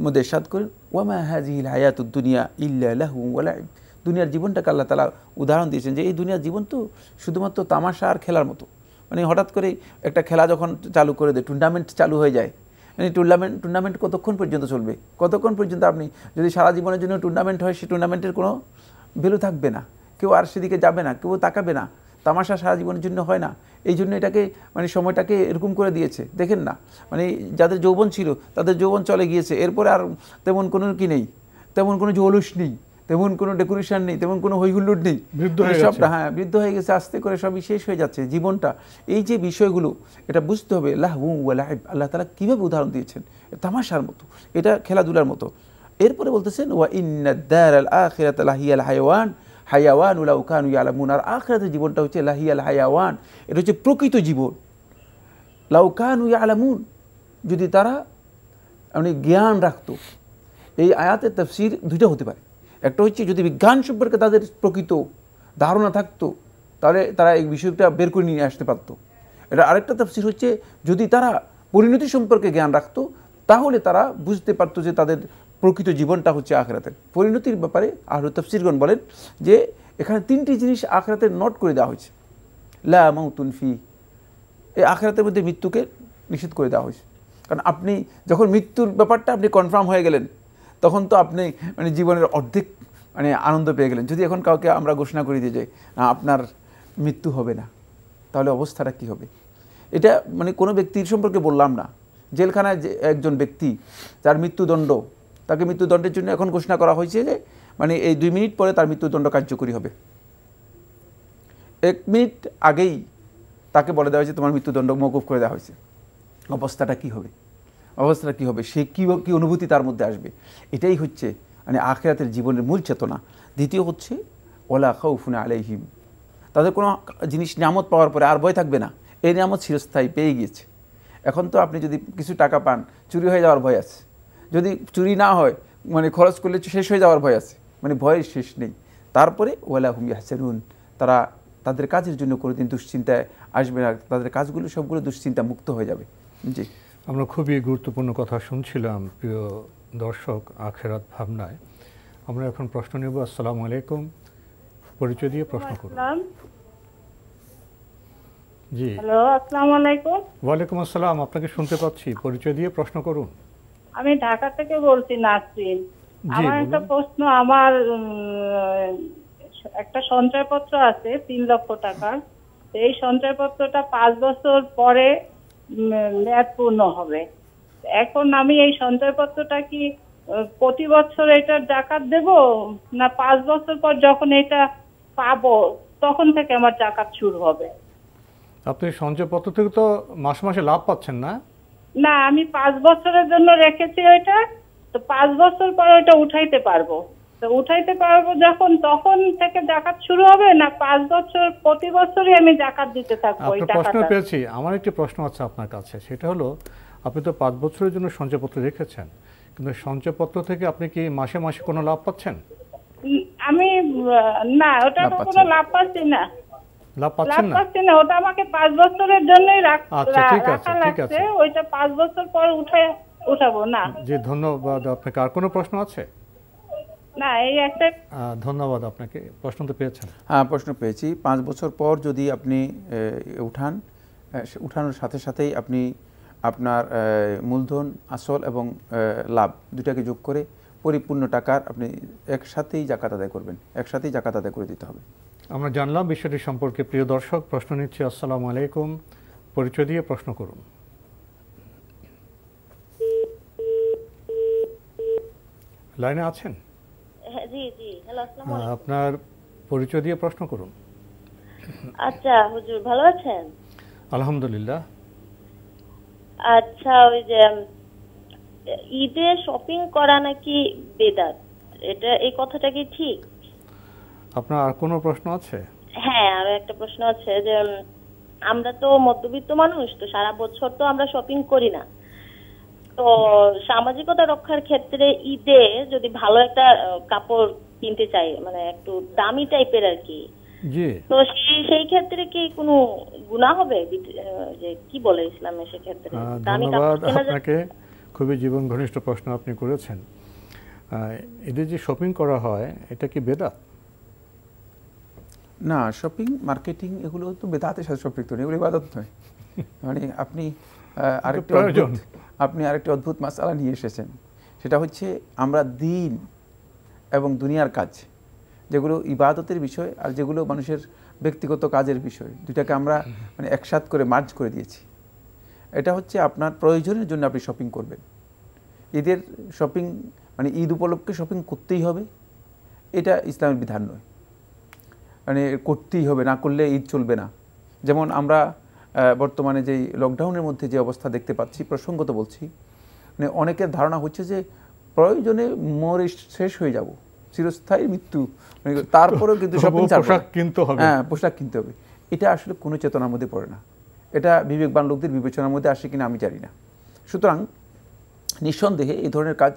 মধ্যে ইরশাদ করেন, ওয়ামা হাযিহিল হায়াতুদ দুনিয়া ইল্লা লাহু ওয়া লাইব। দুনিয়ার জীবনটাকে আল্লাহ তাআলা উদাহরণ দিয়েছেন যে এই দুনিয়ার জীবন তো শুধুমাত্র তামাশা আর খেলার মতো। মানে হঠাৎ করে একটা খেলা যখন চালু করে দেয়, টুর্নামেন্ট চালু হয়ে যায়, মানে টুর্নামেন্ট কতক্ষণ পর্যন্ত চলবে? কতক্ষণ পর্যন্ত আপনি যদি সারা জীবনের জন্য টুর্নামেন্ট হয়, সেই টুর্নামেন্টের কোনো ভ্যালু থাকবে না, কেউ আর সেদিকে যাবে না, কেউ তাকাবে না। তামাশা সারা জীবনের জন্য হয় না, এই জন্য এটাকে মানে সময়টাকে এরকম করে দিয়েছে। দেখেন না, মানে যাদের যৌবন ছিল তাদের যৌবন চলে গিয়েছে, এরপরে আর তেমন কোনো কি নেই, তেমন কোনো জৌলুস নেই, তেমন কোনো ডেকোরেশন নেই, তেমন কোনো হইহুল্লোড় নেই, সবটা বৃদ্ধ হয়ে গেছে, আস্তে করে সবই শেষ হয়ে যাচ্ছে জীবনটা। এই যে বিষয়গুলো, এটা বুঝতে হবে লাহু ওয়া লাইব, আল্লাহ তাআলা কীভাবে উদাহরণ দিয়েছেন, তামাশার মতো, এটা খেলাধুলার মতো। এরপরে বলতেছেন ওয়া ইন্নাদ দারাল আখিরাতা লাহিয়াল হায়াওয়ান হায়াওয়ান লাউ কানু ইয়ালামুন। আর আখিরাতের জীবনটা হচ্ছে লাহিয়াল হায়াওয়ান, এটা হচ্ছে প্রকৃত জীবন। লাউ কানু ইয়ালামুন, যদি তারা মানে জ্ঞান রাখতো। এই আয়াতের তাফসীর দুইটা হতে পারে। একটা হচ্ছে যদি বিজ্ঞান সম্পর্কে তাদের প্রকৃত ধারণা থাকতো, তাহলে তারা এই বিষয়টা বের করে নিয়ে আসতে পারতো। এটা আরেকটা তাফসীর হচ্ছে যদি তারা পরিণতি সম্পর্কে জ্ঞান রাখতো, তাহলে তারা বুঝতে পারতো যে তাদের প্রকৃত জীবনটা হচ্ছে আখিরাতের। পরিণতির ব্যাপারে আহলে তাফসীরগণ বলেন যে এখানে 3টি জিনিস আখিরাতের নোট করে দেওয়া হয়েছে। লা মাউতুন ফি, এই আখিরাতের মধ্যে মৃত্যুকে নিষেধ করে দেওয়া হয়েছে। কারণ আপনি যখন মৃত্যুর ব্যাপারটা আপনি কনফার্ম হয়ে গেলেন, তখন তো আপনি মানে জীবনের অর্ধেক মানে আনন্দ পেয়ে গেলেন। যদি এখন কাউকে আমরা ঘোষণা করে দিয়ে যাই আপনার মৃত্যু হবে না, তাহলে অবস্থাটা কী হবে? এটা মানে কোনো ব্যক্তির সম্পর্কে বললাম না, জেলখানায় যে একজন ব্যক্তি যার মৃত্যুদণ্ড, তাকে মৃত্যুদণ্ডের জন্য এখন ঘোষণা করা হয়েছে যে মানে এই 2 মিনিট পরে তার মৃত্যুদণ্ড কার্যকরী হবে। 1 মিনিট আগেই তাকে বলে দেওয়া হয়েছে তোমার মৃত্যুদণ্ড মওকুফ করে দেওয়া হয়েছে। অবস্থাটা কী হবে? অবস্থাটা কী হবে? সে কী অনুভূতি তার মধ্যে আসবে? এটাই হচ্ছে মানে আখিরাতের জীবনের মূল চেতনা। দ্বিতীয় হচ্ছে ওয়ালা খাউফুন আলাইহিম, তাদের কোনো জিনিস নিয়ামত পাওয়ার পরে আর ভয় থাকবে না। এই নিয়ামত চিরস্থায়ী পেয়ে গিয়েছে। এখন তো আপনি যদি কিছু টাকা পান, চুরি হয়ে যাওয়ার ভয় আছে। যদি চুরি না হয়, মানে খরচ করলে শেষ হয়ে যাওয়ার ভয় আছে, মানে ভয়ের শেষ নেই। তারপরে ওয়ালা হুম ইয়াহসানুন, তারা তাদের কাজের জন্য কোনোদিন দুশ্চিন্তায় আসবে না, তাদের কাজগুলো সবগুলো দুশ্চিন্তা মুক্ত হয়ে যাবে। জি, আমরা খুবই গুরুত্বপূর্ণ কথা শুনছিলাম প্রিয় দর্শক আখিরাত ভাবনায়। আমরা এখন প্রশ্ন নেব। আসসালামু আলাইকুম, পরিচয় দিয়ে প্রশ্ন করুন। জি, হ্যালো, আসসালামু আলাইকুম। ওয়ালাইকুম আসসালাম, আপনাকে শুনতে পাচ্ছি, পরিচয় দিয়ে প্রশ্ন করুন। আমি ঢাকা থেকে বলছি, নাসরিন। আমার একটা প্রশ্ন, আমার একটা সঞ্চয়পত্র আছে 3 লক্ষ টাকার। এই সঞ্চয়পত্রটা 5 বছর পরে মেয়াদ পূর্ণ হবে। এখন আমি এই সঞ্চয়পত্রটা কি প্রতি বছর এটার জাকাত দেব, না 5 বছর পর যখন এটা পাবো তখন থেকে আমার জাকাত শুরু হবে? আপনি সঞ্চয়পত্র থেকে তো মাসে মাসে লাভ পাচ্ছেন না? না, আমি 5 বছরের জন্য রেখেছি ওইটা, তো 5 বছর পরে ওটা উঠাইতে পারবো। তো উঠাইতে পারবো যখন, তখন থেকে জাকাত শুরু হবে, না 5 বছর প্রতি বছরই আমি জাকাত দিতে থাকবো ওই আপনার প্রশ্ন টাকাটা? পেয়েছি। আমার একটি প্রশ্ন আছে আপনার কাছে, সেটা হলো আপনি তো 5 বছরের জন্য সঞ্চয়পত্র রেখেছেন, কিন্তু সঞ্চয়পত্র থেকে আপনি কি মাসে মাসে কোনো লাভ পাচ্ছেন? আমি না, ওটা লাভ কোনো পাচ্ছেন না। লাভ পাচ্ছি না। লাভ লাভ পাচ্ছেন না? পাচ্ছি না, ওটা আমাকে 5 বছরের জন্যই আচ্ছা, ঠিক আছে, রাখা ঠিক লাগছে। আছে। ওইটা 5 বছর পর উঠাবো না। জি, ধন্যবাদ আপনাকে। আর কোনো প্রশ্ন আছে? না, এই একটা। ধন্যবাদ আপনাকে। প্রশ্ন তো পেয়েছেন। হ্যাঁ, প্রশ্ন পেয়েছি। 5 বছর পর যদি আপনি উঠান, উঠানোর সাথে সাথেই আপনি আপনার মূলধন, আসল এবং লাভ দুটাকে যোগ করে পরিপূর্ণ টাকার আপনি একসাথেই জাকাত আদায় করবেন, একসাথেই জাকাত আদায় করে দিতে হবে। আমরা জানলাম বিষয়টি সম্পর্কে। প্রিয় দর্শক, প্রশ্ন নিচ্ছি। আসসালামু আলাইকুম, পরিচয় দিয়ে প্রশ্ন করুন। লাইনে আছেন? জি জি, হ্যালো, আসসালামু আলাইকুম। আপনার পরিচয় দিয়ে প্রশ্ন করুন। আচ্ছা হুজুর, ভালো আছেন? আলহামদুলিল্লাহ। আচ্ছা, ওই যে ঈদে শপিং করা নাকি বেদাত, এই কথাটা কি ঠিক? আপনার আর কোনো প্রশ্ন আছে? হ্যাঁ, আরো একটা প্রশ্ন আছে যে আমরা তো মধ্যবিত্ত মানুষ, তো সারা বছর তো আমরা শপিং করি না। তো সামাজিকতা রক্ষার ক্ষেত্রে ঈদে যদি ভালো একটা কাপড় কিনতে চাই, মানে একটু দামি টাইপের আর কি, জি, তো সেই ক্ষেত্রে কি কোনো গুনাহ হবে? যে কি বলে ইসলামে সেক্ষেত্রে দামি ধন্যবাদ কাপড় কেনা যায়? আপনাকে। খুবই জীবন ঘনিষ্ঠ প্রশ্ন আপনি করেছেন। এদের যে শপিং করা হয়, এটা কি বেদাত? না, শপিং, মার্কেটিং এগুলো তো বেদাতের সাথে সম্পৃক্ত নেই, এগুলো ইবাদত নয়। মানে আপনি আরেকটি অদ্ভুত মাসালা নিয়ে এসেছেন। সেটা হচ্ছে আমরা দিন এবং দুনিয়ার কাজ, যেগুলো ইবাদতের বিষয় আর যেগুলো মানুষের ব্যক্তিগত কাজের বিষয়, দুটাকে আমরা মানে একসাথ করে মার্জ করে দিয়েছি। এটা হচ্ছে আপনার প্রয়োজনের জন্য আপনি শপিং করবেন। ঈদের শপিং মানে ঈদ উপলক্ষে শপিং করতেই হবে, এটা ইসলামের বিধান নয়। মানে করতেই হবে, না করলে ঈদ চলবে না। যেমন আমরা বর্তমানে যেই লকডাউনের মধ্যে যে অবস্থা দেখতে পাচ্ছি, প্রসঙ্গত বলছি, মানে অনেকের ধারণা হচ্ছে যে প্রয়োজনে মরে শেষ হয়ে যাব, চিরস্থায়ী মৃত্যু, মানে তারপরেও কিন্তু শপিং কিনতে হবে। হ্যাঁ, পোশাক কিনতে হবে। এটা আসলে কোনো চেতনার মধ্যে পড়ে না। এটা বিবেকবান লোকদের বিবেচনার মধ্যে আসে কিনা আমি জানি না। সুতরাং নিঃসন্দেহে এই ধরনের কাজ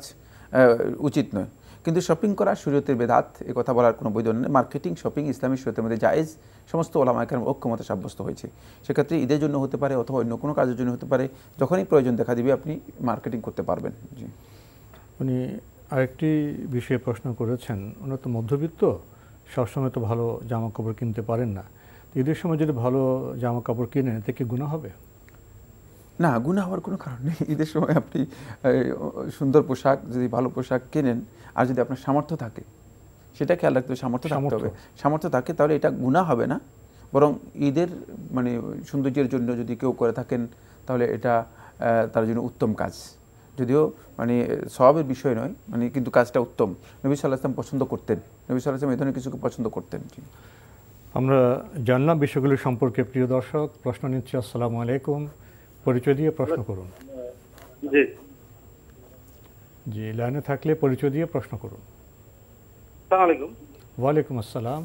উচিত নয়। কিন্তু শপিং করা শরীয়তের বেদাত, এ কথা বলার কোনো বৈধ নেই। মার্কেটিং, শপিং ইসলামী শরীয়তের মধ্যে জায়েজ, সমস্ত ওলামায়ে কেরাম ঐক্যমতে সাব্যস্ত হয়েছে। সেক্ষেত্রে ঈদের জন্য হতে পারে অথবা অন্য কোনো কাজের জন্য হতে পারে, যখনই প্রয়োজন দেখা দিবে আপনি মার্কেটিং করতে পারবেন। জি, উনি আরেকটি বিষয়ে প্রশ্ন করেছেন। উনি তো মধ্যবিত্ত, সবসময় তো ভালো জামা কাপড় কিনতে পারেন না। ঈদের সময় যদি ভালো জামা কাপড় কিনেন, এতে কি গুনাহ হবে? না, গুনাহ হওয়ার কোনো কারণ নেই। ঈদের সময় আপনি সুন্দর পোশাক, যদি ভালো পোশাক কেনেন, আর যদি আপনার সামর্থ্য থাকে, সেটা খেয়াল রাখতে হবে, সামর্থ্য থাকতে হবে। সামর্থ্য থাকে তাহলে এটা গুনাহ হবে না, বরং ঈদের মানে সৌন্দর্যের জন্য যদি কেউ করে থাকেন তাহলে এটা তার জন্য উত্তম কাজ। যদিও মানে সওয়াবের বিষয় নয়, মানে কিন্তু কাজটা উত্তম। নবী সাল্লাল্লাহু আলাইহি ওয়াসাল্লাম পছন্দ করতেন, নবী সাল্লাল্লাহু আলাইহি ওয়াসাল্লাম এই ধরনের কিছুকে পছন্দ করতেন। আমরা জানলাম বিষয়গুলি সম্পর্কে। প্রিয় দর্শক, প্রশ্ন নিচ্ছি। আসসালামু আলাইকুম, পরিচয় দিয়ে প্রশ্ন করুন। জি জি, লাইনে থাকলে পরিচয় দিয়ে প্রশ্ন করুন। আসসালামু আলাইকুম। ওয়ালাইকুম আসসালাম।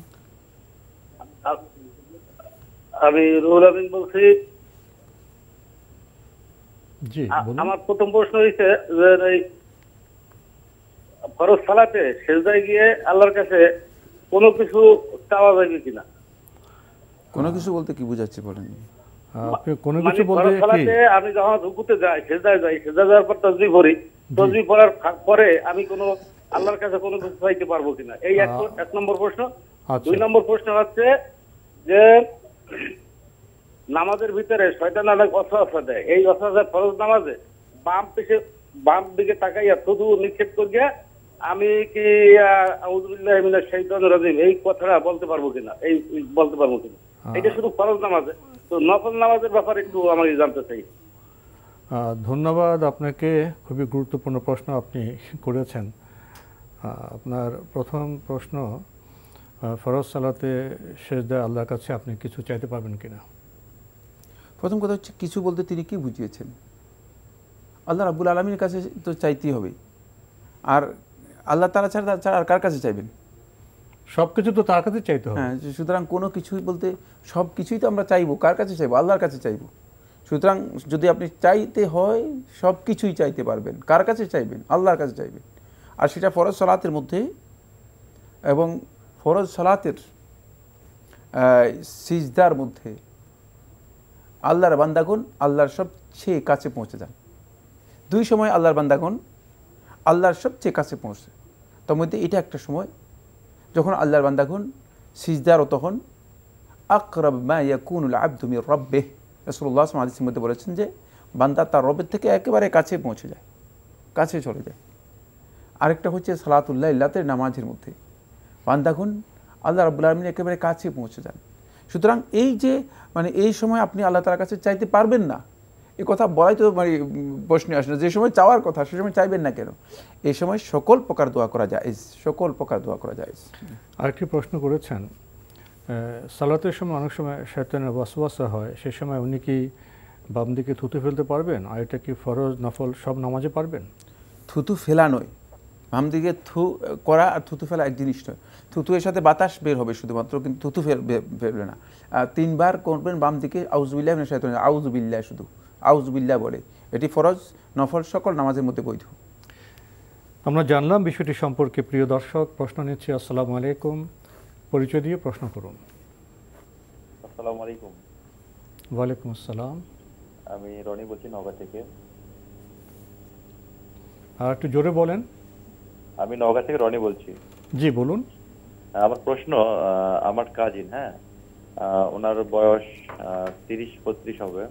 আমি রুহুল আমিন বলছি। জি, বলুন। আমার প্রথম প্রশ্ন হচ্ছে যে এই ফরজ সালাতে সেজদায় গিয়ে আল্লাহর কাছে কোনো কিছু চাওয়া যাবে কিনা? কোনো কিছু বলতে কি বোঝাচ্ছে বলেন? আপনি কোনো কিছু বলতে কি? সালাতে আমি যখন রুকুতে যাই, সেজদায় যাই, সেজদা যাওয়ার পর তাসবিহ পড়ি, তাসবিহ পড়ার পরে আমি কোনো আল্লাহর কাছে কোনো কিছু চাইতে পারবো কিনা, এই এক নম্বর প্রশ্ন। দুই নম্বর প্রশ্ন হচ্ছে যে নামাজের ভিতরে শয়তান অনেক ওয়াসওয়াসা দেয়, এই ওয়াসওয়াসা ফরজ নামাজে বাম দিকে তাকাইয়া শুধু নিক্ষেপ করিয়া আমি কি আউযু বিল্লাহি মিনাশ শাইতানির রাজিম এই কথাটা বলতে পারবো কিনা, এই বলতে পারবো কিনা? এটা শুধু ফরজ নামাজে। তো নফল নামাজের ব্যাপারে একটু আমাকে জানতে চাই। ধন্যবাদ আপনাকে। খুবই গুরুত্বপূর্ণ প্রশ্ন আপনি করেছেন। আপনার প্রথম প্রশ্ন, ফরজ সালাতে সেজদায় আল্লাহর কাছে আপনি কিছু চাইতে পারবেন কিনা? প্রথম কথা হচ্ছে কিছু বলতে তিনি কি বুঝিয়েছেন? আল্লাহ রাব্বুল আলামিনের কাছে তো চাইতেই হবে। আর আল্লাহ তাআলা ছাড়া আর কার কাছে চাইবেন? সব কিছু তো তার কাছে চাইতে হবে। হ্যাঁ, সুতরাং কোনো কিছুই বলতে সব কিছুই তো আমরা চাইবো, কার কাছে চাইবো? আল্লাহর কাছে চাইবো। সুতরাং যদি আপনি চাইতে হয় সব কিছুই চাইতে পারবেন, কার কাছে চাইবেন? আল্লাহর কাছে চাইবেন। আর সেটা ফরজ সালাতের মধ্যে, এবং ফরজ সালাতের সিজদার মধ্যে আল্লাহর বান্দাগণ আল্লাহর সবচেয়ে কাছে পৌঁছে যান। দুই সময় আল্লাহর বান্দাগণ আল্লাহর সবচেয়ে কাছে পৌঁছে। তার মধ্যে এটা একটা সময় যখন আল্লাহর বান্দাগণ সিজদারত হন, আকরাব মা ইয়াকুনুল আবদু মির রাব্বিহ, রাসূলুল্লাহ সাল্লাল্লাহু আলাইহি ওয়াসাল্লাম হাদিসের মধ্যে বলেছেন যে বান্দা তার রবের থেকে একেবারে কাছে পৌঁছে যায়, কাছে চলে যায়। আরেকটা হচ্ছে সালাতুল লাইল, রাতের নামাজের মধ্যে বান্দাগণ আল্লাহ রাব্বুল আলামিন একেবারে কাছে পৌঁছে যান। সুতরাং এই যে এই সময় আপনি আল্লাহ তাআলার কাছে চাইতে পারবেন না, এই কথা বলাই তো প্রশ্নে আসে না। যে সময় চাওয়ার কথা সে সময় চাইবেন না কেন? এই সময় সকল প্রকার দোয়া করা যায়, সকল প্রকার দোয়া করা যায়। আরেকটি প্রশ্ন করেছেন, সালাতের সময় অনেক সময় শয়তানের ওয়াসওয়াসা হয়, সেই সময় উনি কি বাম দিকে থুতু ফেলতে পারবেন? আর এটা কি ফরজ নফল সব নামাজে পারবেন? থুতু ফেলা নয়, বাম দিকে থু করা আর থুতু ফেলা এক জিনিস নয়। থুতু এর সাথে বাতাস বের হবে শুধুমাত্র, কিন্তু থুতু ফেলবে না। 3 বার করবেন বাম দিকে আউযুবিল্লাহি মিনাশ শাইতানির রাজিম, আউযুবিল্লাহ, শুধু আউযুবিল্লাহ বলে। এটি ফরজ নফল সকল নামাজের মধ্যে বৈধ। আমরা জানলাম বিষয়টি সম্পর্কে। প্রিয় দর্শক, প্রশ্ন নিচ্ছি। আসসালামু আলাইকুম, পরিচয় দিয়ে প্রশ্ন করুন। আসসালামু আলাইকুম। ওয়ালাইকুম আসসালাম। আমি রনি বলছি নওগাঁ থেকে। আর একটু জোরে বলেন। আমি নওগাঁ থেকে রনি বলছি। জি বলুন। আমার প্রশ্ন, আমার কাজিন, হ্যাঁ, ওনার বয়স 30-32 হবে।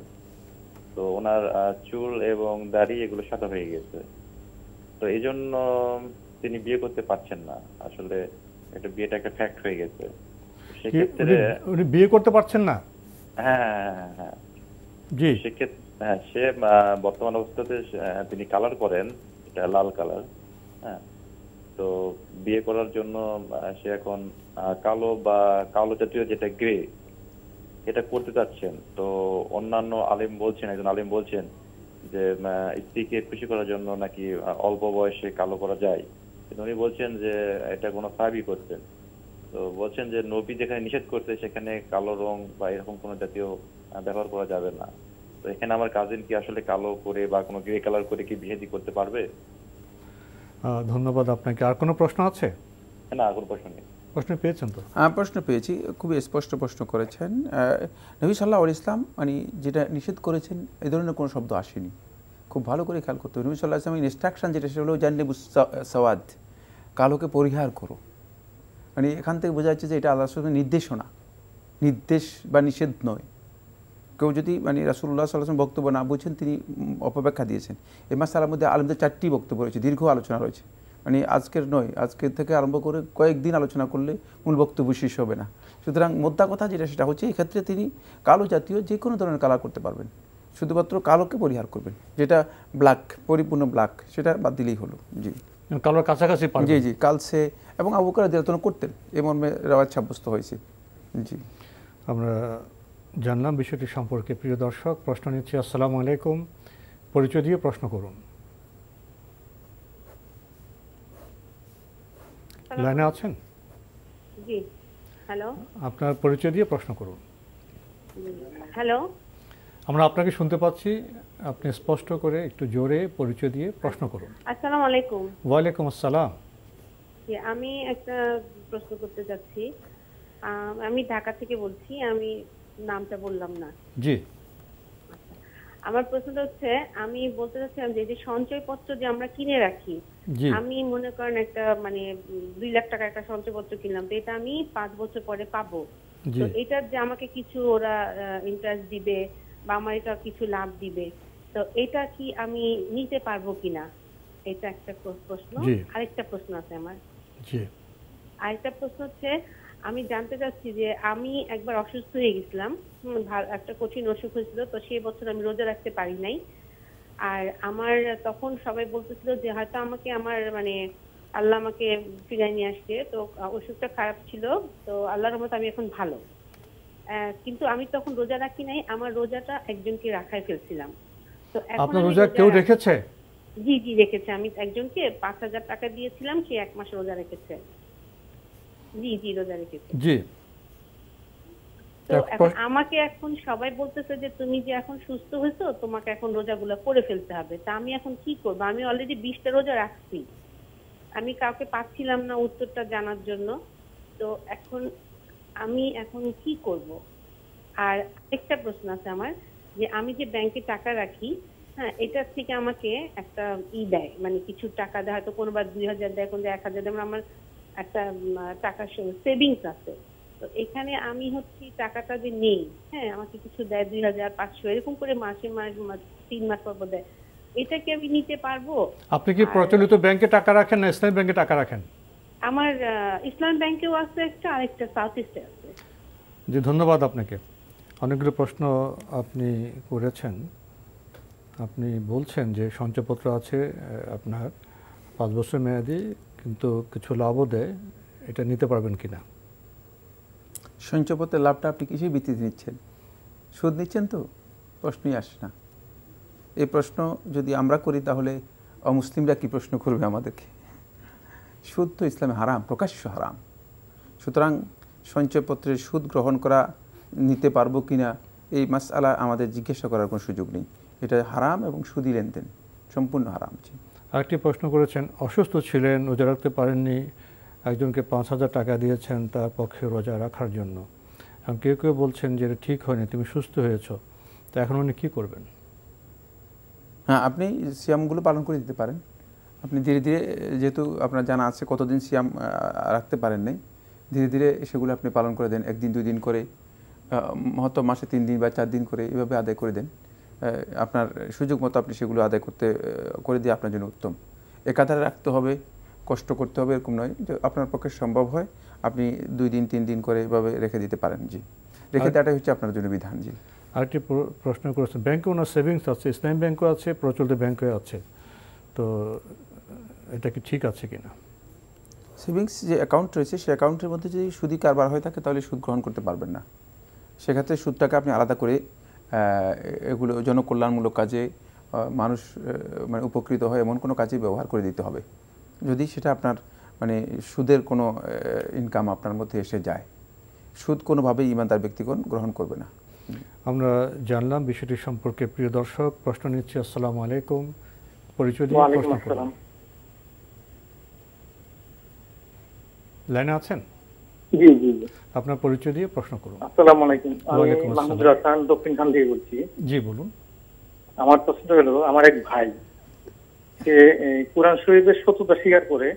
তো ওনার চুল এবং দাড়ি এগুলো সাদা হয়ে গেছে। তো এই জন্য তিনি বিয়ে করতে পারছেন না। আসলে বিয়েটা একটা ফ্যাক্ট হয়ে গেছে। সেক্ষেত্রে উনি বিয়ে করতে পারছেন না? হ্যাঁ। জি। সেক্ষেত্রে সে বর্তমান অবস্থাতে তিনি কালার করেন, এটা লাল কালার। হ্যাঁ, তো বিয়ে করার জন্য সে এখন কালো বা কালো জাতীয় যেটা গ্রে, এটা করতে চাচ্ছেন। তো অন্যান্য আলেম বলছেন, একজন আলেম বলছেন যে স্ত্রীকে খুশি করার জন্য নাকি অল্প বয়সে কালো করা যায়। উনি বলছেন যে এটা কোনো সাহাবী করতেন। তো বলছেন যে নবী যেখানে নিষেধ করতে সেখানে কালো রং বা এরকম কোনো জাতীয় ব্যবহার করা যাবে না। তো এখানে আমার কাজিন কি আসলে কালো করে বা কোনো গ্রে কালার করে কি বিয়ে করতে পারবে? ধন্যবাদ আপনাকে। আর কোনো প্রশ্ন আছে? না, কোনো প্রশ্ন নেই। প্রশ্ন পেয়েছেন তো? প্রশ্ন পেয়েছি, খুবই স্পষ্ট প্রশ্ন করেছেন। নবী সাল্লাল্লাহু আলাইহি ওয়াসাল্লাম যেটা নিষেধ করেছেন এই ধরনের কোনো শব্দ আসেনি। খুব ভালো করে খেয়াল করতে হবে। নবী সাল্লাল্লাহু আলাইহি ওয়াসাল্লামের ইনস্ট্রাকশন যেটা সেটা হলো জান্নিবুস সাওয়াদ, কালোকে পরিহার করো। এখান থেকে বোঝা যাচ্ছে যে এটা আল্লাহর সাথে নির্দেশনা, নির্দেশ বা নিষেধ নয়। কেউ যদি রাসূলুল্লাহ সাল্লাল্লাহু আলাইহি ওয়াসাল্লাম বক্তব্য না বুঝেন, তিনি অপব্যাখ্যা দিয়েছেন। এই মাসআলার মধ্যে আলেমদের 4টি বক্তব্য রয়েছে, দীর্ঘ আলোচনা রয়েছে। আজকের নয়, আজকের থেকে আরম্ভ করে কয়েকদিন আলোচনা করলে মূল বক্তব্য শেষ হবে না। সুতরাং মোদ্দা কথা যেটা সেটা হচ্ছে এই ক্ষেত্রে তিনি কালো জাতীয় যে কোনো ধরনের কালার করতে পারবেন, শুধুমাত্র কালোকে পরিহার করবেন। যেটা ব্ল্যাক, পরিপূর্ণ ব্ল্যাক, সেটা বাদ দিলেই হলো। জি, কালোর কাছাকাছি পারবেন। জি জি, কালসে এবং আবু বকর রাদিয়াল্লাহু আনহু করতেন, এই মর্মে রেওয়ায়াত সাব্যস্ত হয়েছে। জি, আমরা জানলাম বিষয়টি সম্পর্কে। প্রিয় দর্শক, প্রশ্ন নিচ্ছি। আসসালামু আলাইকুম, পরিচয় দিয়ে প্রশ্ন করুন। লাইনে আছেন? জি, হ্যালো। আপনার পরিচয় দিয়ে প্রশ্ন করুন। হ্যালো, আমরা আপনাকে শুনতে পাচ্ছি, আপনি স্পষ্ট করে একটু জোরে পরিচয় দিয়ে প্রশ্ন করুন। আসসালামু আলাইকুম। ওয়ালাইকুম আসসালাম। আমি একটা প্রশ্ন করতে চাচ্ছি। আমি ঢাকা থেকে বলছি, আমি নামটা বললাম না। জি। আমার প্রশ্নটা হচ্ছে, আমি বলতে চাচ্ছিলাম যে সঞ্চয়পত্র যে আমরা কিনে রাখি, আমি মনে করেন একটা 2 লাখ টাকা একটা সঞ্চয়পত্র কিনলাম, তো এটা আমি 5 বছর পরে পাবো। তো এটার যে আমাকে কিছু ওরা ইন্টারেস্ট দিবে বা আমার এটা কিছু লাভ দিবে, তো এটা কি আমি নিতে পারবো কিনা, এটা একটা প্রশ্ন। আরেকটা প্রশ্ন আছে আমার। আরেকটা প্রশ্ন হচ্ছে, আমি জানতে চাচ্ছি যে আমি একবার অসুস্থ হয়ে গেছিলাম, একটা কঠিন অসুখ হয়েছিল। তো সেই বছর আমি রোজা রাখতে পারি নাই। আর আমার তখন সবাই বলতেছিল যে হয়তো আমাকে আল্লাহ আমাকে ফিরিয়ে নিয়ে আসছে। তো অসুখটা খারাপ ছিল, তো আল্লাহর রহমতে আমি এখন ভালো। কিন্তু আমি তখন রোজা রাখি নাই, আমার রোজাটা একজনকে রাখায় ফেলছিলাম। তো আপনার রোজা কেউ রেখেছে? জি জি রেখেছে। আমি একজনকে 5,000 টাকা দিয়েছিলাম, সে 1 মাস রোজা রেখেছে। জি জি রোজা রেখেছে। জি। তো এখন আমাকে এখন সবাই বলতেছে যে তুমি যে এখন সুস্থ হয়েছো, তোমাকে এখন রোজাগুলো করে ফেলতে হবে। তা আমি এখন কি করব? আমি অলরেডি 20টা রোজা রাখছি। আমি কাউকে পাচ্ছিলাম না উত্তরটা জানার জন্য। তো এখন আমি এখন কি করব? আর একটা প্রশ্ন আছে আমার, যে আমি যে ব্যাংকে টাকা রাখি, হ্যাঁ, এটা থেকে আমাকে একটা দেয়, মানে কিছু টাকা দেয়, হয়তো কোনোবার 2,000 দেয়, কোনো 1,000 দেয়, আমার একটা টাকা সেভিংস আছে। তো এখানে আমি হচ্ছে টাকাটা যে নেই, হ্যাঁ, আমাকে কিছু দেয় 2,500 এরকম করে মাসে 3 মাস পর দেয়, এটা কি আমি নিতে পারবো? আপনি কি প্রচলিত ব্যাংকে টাকা রাখেন না ইসলামী ব্যাংকে টাকা রাখেন? আমার ইসলাম ব্যাংকেও আছে একটা, আরেকটা সাউথ ইস্টে আছে। জি, ধন্যবাদ আপনাকে। অনেকগুলো প্রশ্ন আপনি করেছেন। আপনি বলছেন যে সঞ্চয়পত্র আছে আপনার 5 বছর মেয়াদি, কিন্তু কিছু লাভও দেয়, এটা নিতে পারবেন কিনা? সঞ্চয়পত্রের লাভটা আপনি কিসের ভিত্তিতে নিচ্ছেন? সুদ নিচ্ছেন তো? প্রশ্নই আসে না। এই প্রশ্ন যদি আমরা করি তাহলে অমুসলিমরা কি প্রশ্ন করবে আমাদেরকে? সুদ তো ইসলামে হারাম, প্রকাশ্য হারাম। সুতরাং সঞ্চয়পত্রের সুদ গ্রহণ করা নিতে পারবো কিনা এই মাসআলা আমাদের জিজ্ঞাসা করার কোনো সুযোগ নেই। এটা হারাম এবং সুদি লেনদেন সম্পূর্ণ হারাম। আরেকটি প্রশ্ন করেছেন, অসুস্থ ছিলেন, রোজা রাখতে পারেননি, একজনকে 5,000 টাকা দিয়েছেন তার পক্ষে রোজা রাখার জন্য। কেউ কেউ বলছেন যে এটা ঠিক হয়নি, তুমি সুস্থ হয়েছো, তো এখন উনি কী করবেন? হ্যাঁ, আপনি সিয়ামগুলো পালন করে দিতে পারেন। আপনি ধীরে ধীরে, যেহেতু আপনার জানা আছে কতদিন সিয়াম রাখতে পারেন নাই, ধীরে ধীরে সেগুলো আপনি পালন করে দেন। 1 দিন 2 দিন করে, হয়তো মাসে 3 দিন বা 4 দিন করে এভাবে আদায় করে দেন। আপনার সুযোগ মতো আপনি সেগুলো আদায় করে দিয়ে আপনার জন্য উত্তম। একাধারে রাখতে হবে, কষ্ট করতে হবে এরকম নয়। যে আপনার পক্ষে সম্ভব হয় আপনি 2 দিন 3 দিন করে এভাবে রেখে দিতে পারেন। জি, রেখে দেওয়াটাই হচ্ছে আপনার জন্য বিধান। জি। আরেকটি প্রশ্ন করেছেন, ব্যাংকে ওনার সেভিংস আছে, ইসলামী ব্যাংকও আছে, প্রচলিত ব্যাংকও আছে, তো এটা কি ঠিক আছে কিনা? সেভিংস যে অ্যাকাউন্ট রয়েছে সেই অ্যাকাউন্টের মধ্যে যদি সুদি কারবার হয়ে থাকে তাহলে সুদ গ্রহণ করতে পারবেন না। সেক্ষেত্রে সুদটাকে আপনি আলাদা করে এগুলো জনকল্যাণমূলক কাজে, মানুষ মানে উপকৃত হয় এমন কোনো কাজে ব্যবহার করে দিতে হবে, যদি সেটা আপনার মানে সুদের কোনো ইনকাম আপনার মধ্যে এসে যায়। সুদ কোনোভাবেই ইমানদার ব্যক্তিগণ গ্রহণ করবে না। আমরা জানলাম বিষয়টি সম্পর্কে। প্রিয় দর্শক, প্রশ্ন নিচ্ছি। আসসালামু আলাইকুম, পরিচয় দিয়ে প্রশ্ন করুন। লাইনে আছেন? জি জি জি, আপনার পরিচয় দিয়ে প্রশ্ন করুন। আসসালামু আলাইকুম, আমি মাহমুদুর হাসান দক্ষিণ খান থেকে বলছি। জি বলুন। আমার প্রশ্ন হলো, আমার এক ভাই সে কোরআন শরীফের সত্যতা স্বীকার করে,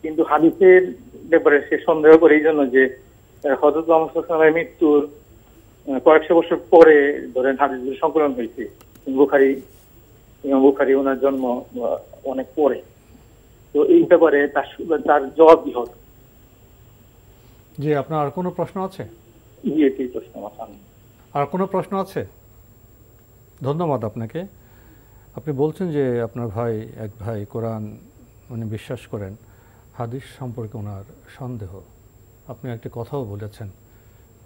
কিন্তু হাদিসের ব্যাপারে সে সন্দেহ করে, এই জন্য যে হযরত মুহাম্মদ সাল্লাল্লাহু আলাইহি ওয়াসাল্লামের মৃত্যুর কয়েকশো বছর পরে ধরেন হাদিসগুলো সংকলন হয়েছে। ইমাম বুখারী ওনার জন্ম অনেক পরে। তো এই ব্যাপারে তার জবাব কি হবে? জি, আপনার আর কোনো প্রশ্ন আছে? জি, এটাই প্রশ্ন আমার সামনে। আর কোনো প্রশ্ন আছে? ধন্যবাদ আপনাকে। আপনি বলছেন যে আপনার এক ভাই কোরআন উনি বিশ্বাস করেন, হাদিস সম্পর্কে ওনার সন্দেহ। আপনি একটি কথাও বলেছেন,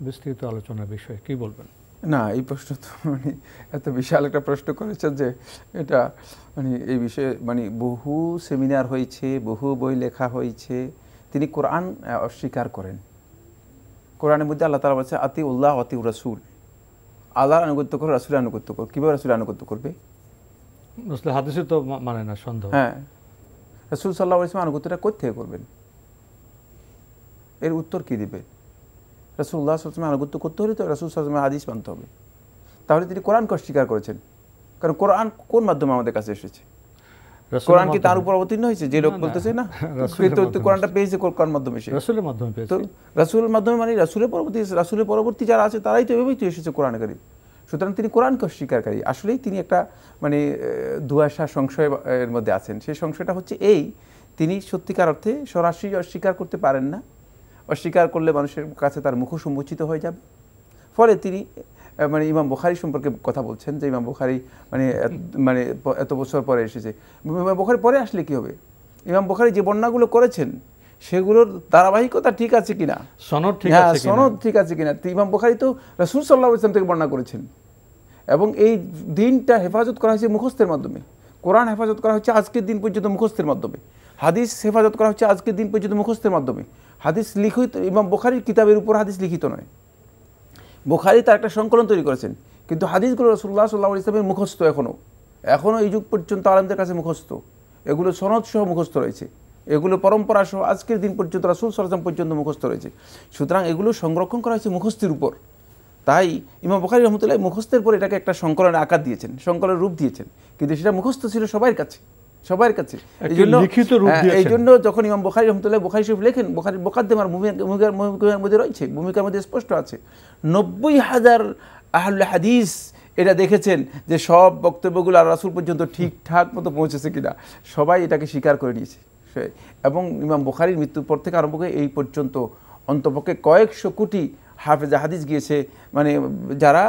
বিস্তৃত আলোচনার বিষয়, কি বলবেন? না, এই প্রশ্ন তো মানে এত বিশাল একটা প্রশ্ন করেছেন যে এটা মানে এই বিষয়ে মানে বহু সেমিনার হয়েছে, বহু বই লেখা হয়েছে। তিনি কোরআন অস্বীকার করেন। কোরআনের মধ্যে আল্লাহ তাআলা বলছে আতি উল্লাহ আতি রাসূল, আল্লাহর আনুগত্য করো, রাসূলের আনুগত্য করো। কীভাবে রাসূলের আনুগত্য করবে? হাদিসে তো মানে না, সন্দেহ। হ্যাঁ, রাসূল সাল্লাল্লাহু আলাইহি ওয়াসাল্লাম আনুগত্যটা কোত্থেকে করবেন? এর উত্তর কি দিবে? রাসূলুল্লাহ সাল্লাল্লাহু আলাইহি ওয়াসাল্লাম আনুগত্য করতে হলে তো রাসূল সাল্লাল্লাহু আলাইহি ওয়াসাল্লামের হাদিস মানতে হবে। তাহলে তিনি কোরআনকে অস্বীকার করেছেন। কারণ কোরআন কোন মাধ্যমে আমাদের কাছে এসেছে? কোরআন কি তার উপর অবতীর্ণ হয়েছে? যে লোক বলতেছে না কোরআনটা পেয়েছে কোরআন মাধ্যমে, রাসূলের মাধ্যমে পেয়েছে। তো রাসূলের মাধ্যমে মানে রাসূলের পরবর্তী যারা আছে তারাই তো এভাবেই তো এসেছে কোরআনে কারীম। সুতরাং তিনি কোরআনকে অস্বীকারী। আসলেই তিনি একটা মানে দুয়াশা সংশয়ের মধ্যে আছেন। সেই সংশয়টা হচ্ছে এই, তিনি সত্যিকার অর্থে সরাসরি অস্বীকার করতে পারেন না। অস্বীকার করলে মানুষের কাছে তার মুখ সম্মুচিত হয়ে যাবে। ফলে তিনি মানে ইমাম বুখারী সম্পর্কে কথা বলছেন যে ইমাম বুখারী মানে এত বছর পরে এসেছে। ইমাম বুখারী পরে আসলে কি হবে? ইমাম বুখারী যে বর্ণনাগুলো করেছেন সেগুলোর ধারাবাহিকতা ঠিক আছে কিনা, সনদ ঠিক আছে কিনা। ইমাম বুখারী তো রাসূল সাল্লাল্লাহু আলাইহি ওয়াসাল্লাম থেকে বর্ণনা করেছেন, এবং এই দিনটা হেফাজত করা হয়েছে মুখস্থের মাধ্যমে। কোরআন হেফাজত করা হচ্ছে আজকের দিন পর্যন্ত মুখস্থের মাধ্যমে, হাদিস হেফাজত করা হচ্ছে আজকের দিন পর্যন্ত মুখস্থের মাধ্যমে। হাদিস লিখিত, ইমাম বুখারীর কিতাবের উপর হাদিস লিখিত নয়, বুখারী তার একটা সংকলন তৈরি করেছেন, কিন্তু হাদিসগুলো রাসূলুল্লাহ সাল্লাল্লাহু আলাইহি ওয়াসাল্লামের মুখস্থ, এখনও এই যুগ পর্যন্ত আলেমদের কাছে মুখস্থ, এগুলো সনদ সহ মুখস্থ রয়েছে, এগুলো পরম্পরা সহ আজকের দিন পর্যন্ত রাসূল সাল্লাল্লাহু আলাইহি ওয়াসাল্লাম পর্যন্ত মুখস্থ রয়েছে। সুতরাং এগুলো সংরক্ষণ করা হয়েছে মুখস্থের উপর। তাই ইমাম বুখারী রাহমাতুল্লাহ মুখস্থের পর এটাকে একটা সংকলনের আকার দিয়েছেন, সংকলনের রূপ দিয়েছেন, কিন্তু সেটা মুখস্থ ছিল সবার কাছে। এই জন্য যখন ইমাম বুখারী রাহমাতুল্লাহ বুখারী শরীফ লেখেন, বুখারীর মুকাদ্দিমার ভূমিকার মধ্যে রয়েছে, ভূমিকার মধ্যে স্পষ্ট আছে 90,000 আহলে হাদিস এটা দেখেছেন যে সব বক্তব্যগুলো আর রাসূল পর্যন্ত ঠিকঠাক মতো পৌঁছেছে কিনা, সবাই এটাকে স্বীকার করে নিয়েছে। এবং ইমাম বুখারীর মৃত্যুর পর থেকে আরম্ভ করে এই পর্যন্ত অন্তপক্ষে কয়েকশো কোটি হাফেজা হাদিস গিয়েছে, মানে যারা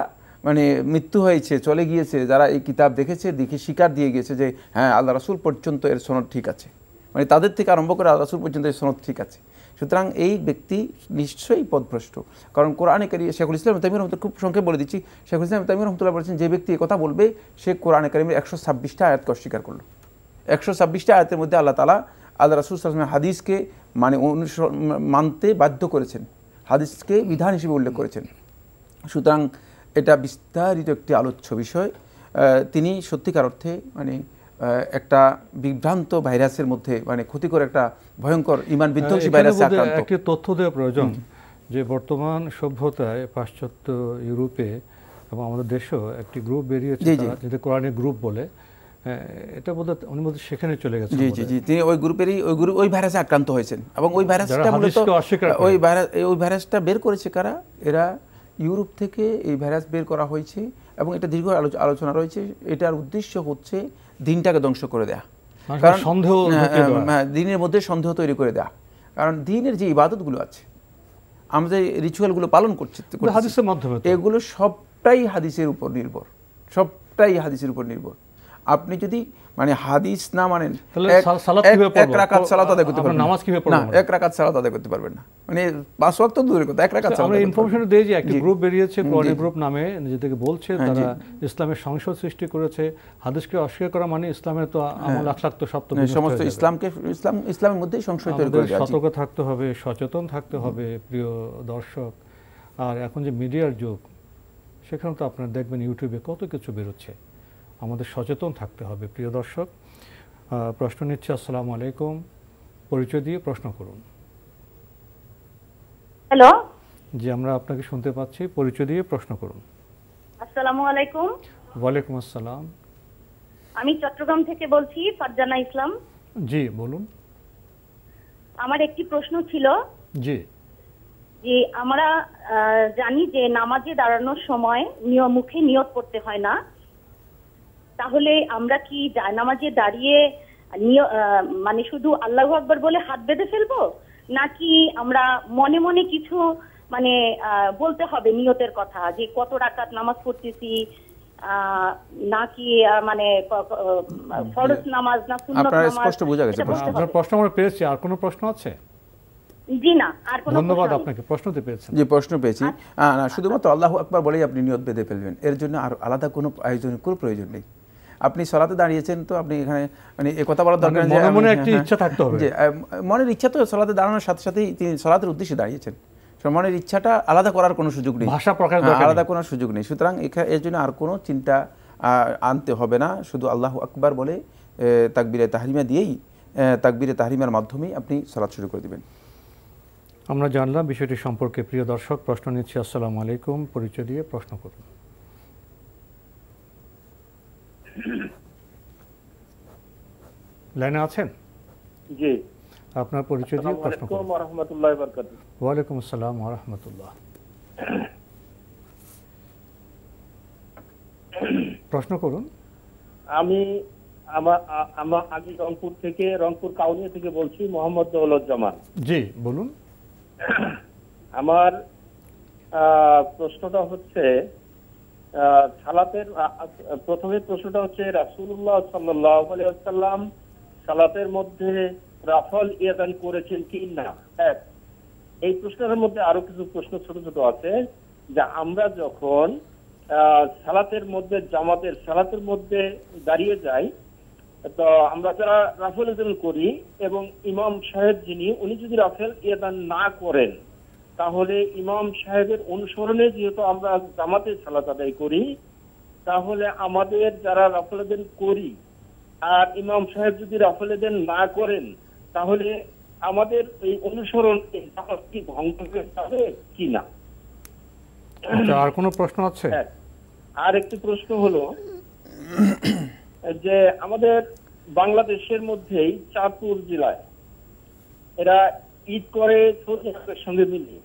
মানে মৃত্যু হয়েছে, চলে গিয়েছে, যারা এই কিতাব দেখেছে, দেখে স্বীকার দিয়ে গিয়েছে যে হ্যাঁ আল্লাহ রাসূল পর্যন্ত এর সনদ ঠিক আছে, মানে তাদের থেকে আরম্ভ করে আল্লাহ রাসূল পর্যন্ত এর সনদ ঠিক আছে। সুতরাং এই ব্যক্তি নিশ্চয়ই পথভ্রষ্ট, কারণ কোরআনে কারীম, শেখুল ইসলাম তাইমির রহমতুল্লাহ, খুব সংক্ষেপে বলে দিচ্ছি, শেখুল ইসলাম তাইমির রহমতুল্লাহ বলেছেন যে ব্যক্তি কথা বলবে সে কোরআনে কারীমের 126টা আয়াতকে অস্বীকার করলো। 126টা আয়াতের মধ্যে আল্লাহ তাআলা আল্লাহ রাসূল সাল্লাল্লাহু আলাইহি ওয়াসাল্লামের হাদিসকে মানে মানতে বাধ্য করেছেন, হাদিসকে বিধান হিসেবে উল্লেখ করেছেন। সুতরাং এটা বিস্তারিত একটি আলোচ্য বিষয়। তিনি সত্যিকার অর্থে মানে একটা বিভ্রান্ত ভাইরাসের মধ্যে, মানে ক্ষতিকর একটা ভয়ঙ্কর ইমান বিধ্বংসী ভাইরাসে আক্রান্ত। একটি তথ্য দেওয়া প্রয়োজন যে বর্তমান সভ্যতায় পাশ্চাত্য ইউরোপে এবং আমাদের দেশেও একটি গ্রুপ বেরিয়েছে যেটা কোরআনের গ্রুপ বলে, এটা বোধহয় উনি বোধহয় সেখানে চলে গেছেন। জি জি জি, তিনি ওই গ্রুপেরই ওই ভাইরাসে আক্রান্ত হয়েছেন। এবং ওই ভাইরাসটা মূলত ওই ভাইরাসটা বের করেছে কারা? এরা ইউরোপ থেকে এই ভাইরাস বের করা হয়েছে এবং এটা দীর্ঘ আলোচনা রয়েছে। এটার উদ্দেশ্য হচ্ছে দিনটাকে ধ্বংস করে দেয়া, কারণ দিনের মধ্যে সন্দেহ তৈরি করে দেয়া। কারণ দিনের যে ইবাদতগুলো আছে, আমরা যে রিচুয়ালগুলো পালন করছি হাদিসের মাধ্যমে, এগুলো সবটাই হাদিসের উপর নির্ভর, সবটাই হাদিসের উপর নির্ভর। আপনি যদি মানে হাদিস না মানেন, এক রাকাত সালাত আদায় করতে পারবেন না, এক রাকাত সালাত আদায় করতে পারবেন না, মানে 5 ওয়াক্ত দূরের কথা, এক রাকাত সালাত। আমরা ইনফরমেশন দেই যে একটা গ্রুপ বেরিয়েছে, কোরআন গ্রুপ নামে, নিজেদেরকে বলছে তারা ইসলামের সংশয় সৃষ্টি করেছে। হাদিসকে অস্বীকার করা মানে ইসলামের তো আমল আখলাক তো সব তো সমস্ত ইসলামের মধ্যেই সংশয় তৈরি করে দেওয়া। সতর্ক থাকতে হবে, সচেতন থাকতে হবে প্রিয় দর্শক। আর এখন যে মিডিয়ার যুগ, সেখানে তো আপনারা দেখবেন ইউটিউবে কত কিছু বেরোচ্ছে, আমাদের সচেতন থাকতে হবে প্রিয় দর্শক। প্রশ্ন নিচ্ছে। আসসালামু আলাইকুম, পরিচয় দিয়ে প্রশ্ন করুন। হ্যালো, জি আমরা আপনাকে শুনতে পাচ্ছি, পরিচয় দিয়ে প্রশ্ন করুন। আসসালামু আলাইকুম। ওয়ালাইকুম আসসালাম। আমি চট্টগ্রাম থেকে বলছি, ফারজানা ইসলাম। জি বলুন। আমার একটি প্রশ্ন ছিল। জি। যে আমরা জানি যে নামাজে দাঁড়ানোর সময় মুখে নিয়ত করতে হয় না, তাহলে আমরা কি নামাজে দাঁড়িয়ে মানে শুধু আল্লাহু আকবার বলে হাত বেঁধে ফেলবো, নাকি আমরা মনে মনে কিছু মানে বলতে হবে নিয়তের কথা, যে কত রাকাত নামাজ পড়তেছি, নাকি মানে ফরজ নামাজ না সুন্নাত নামাজ? স্পষ্ট বোঝা গেছে আপনার প্রশ্ন আমরা পেয়েছি। আর কোনো প্রশ্ন আছে? জি না, আর কোনো। ধন্যবাদ আপনাকে, প্রশ্নতে পেয়েছেন। জি প্রশ্ন পেয়েছি। শুধুমাত্র আল্লাহু আকবার বলেই আপনি নিয়ত বেঁধে ফেলবেন, এর জন্য আর আলাদা কোনো আয়োজনের কোনো প্রয়োজন নেই। আপনি সালাতে দাঁড়িয়েছেন তো আপনি এখানে মানে এই কথা বলার দরকার নেই, মনে একটা ইচ্ছা থাকতে হবে। যে মনের ইচ্ছা তো সালাতে দাঁড়ানোর সাথে সাথেই তিনি সালাতের উদ্দেশ্যে দাঁড়িয়েছেন, মনের ইচ্ছাটা আলাদা করার কোনো সুযোগ নেই, ভাষা প্রকাশ আলাদা কোনো সুযোগ নেই। সুতরাং এর জন্য আর কোনো চিন্তা আনতে হবে না। শুধু আল্লাহু আকবার বলে তাকবীরে তাহরিমা দিয়েই, তাকবীরে তাহরিমার মাধ্যমেই আপনি সালাত শুরু করে দিবেন। আমরা জানলাম বিষয়টি সম্পর্কে। প্রিয় দর্শক, প্রশ্ন নিচ্ছি। আসসালামু আলাইকুম, পরিচয় দিয়ে প্রশ্ন করুন। লাইনে আছেন? জি। আপনার পরিচয় দিয়ে প্রশ্ন করুন। আসসালামু আলাইকুম ওয়া রাহমাতুল্লাহি ওয়া বারাকাতুহু। ওয়া আলাইকুম আসসালাম ওয়া রাহমাতুল্লাহ। প্রশ্ন করুন। আমি রংপুর কাউনিয়া থেকে বলছি, মোহাম্মদ দৌলতজামান। জি বলুন। আমার প্রশ্নটা হচ্ছে সালাতের প্রথমে প্রশ্নটা হচ্ছে রাসূলুল্লাহ সাল্লাল্লাহু আলাইহি ওয়াসাল্লাম সালাতের মধ্যে রাফল ইয়াদান করেছেন কি না? এই প্রশ্নের মধ্যে আরো কিছু প্রশ্ন ছোট ছোট আছে, যে আমরা যখন সালাতের মধ্যে জামাতের সালাতের মধ্যে দাঁড়িয়ে যাই, তো আমরা যারা রাফেল আদান করি এবং ইমাম সাহেব যিনি উনি যদি রাফেল আদান না করেন, তাহলে ইমাম সাহেবের অনুসরণে যেহেতু আমরা জামাতে সালাত আদায় করি, তাহলে আমাদের যারা রাফেল আদান করি আর ইমাম সাহেব যদি রাফেল আদান না করেন, তাহলে আমাদের এই অনুসরণ কি ভঙ্গ হয়ে যাবে কি না? আর কোনো প্রশ্ন আছে? আর একটি প্রশ্ন হলো যে আমাদের বাংলাদেশের মধ্যেই চাঁদপুর জেলায় এরা ঈদ করে সৌদি আরবের সঙ্গে মিলিয়ে।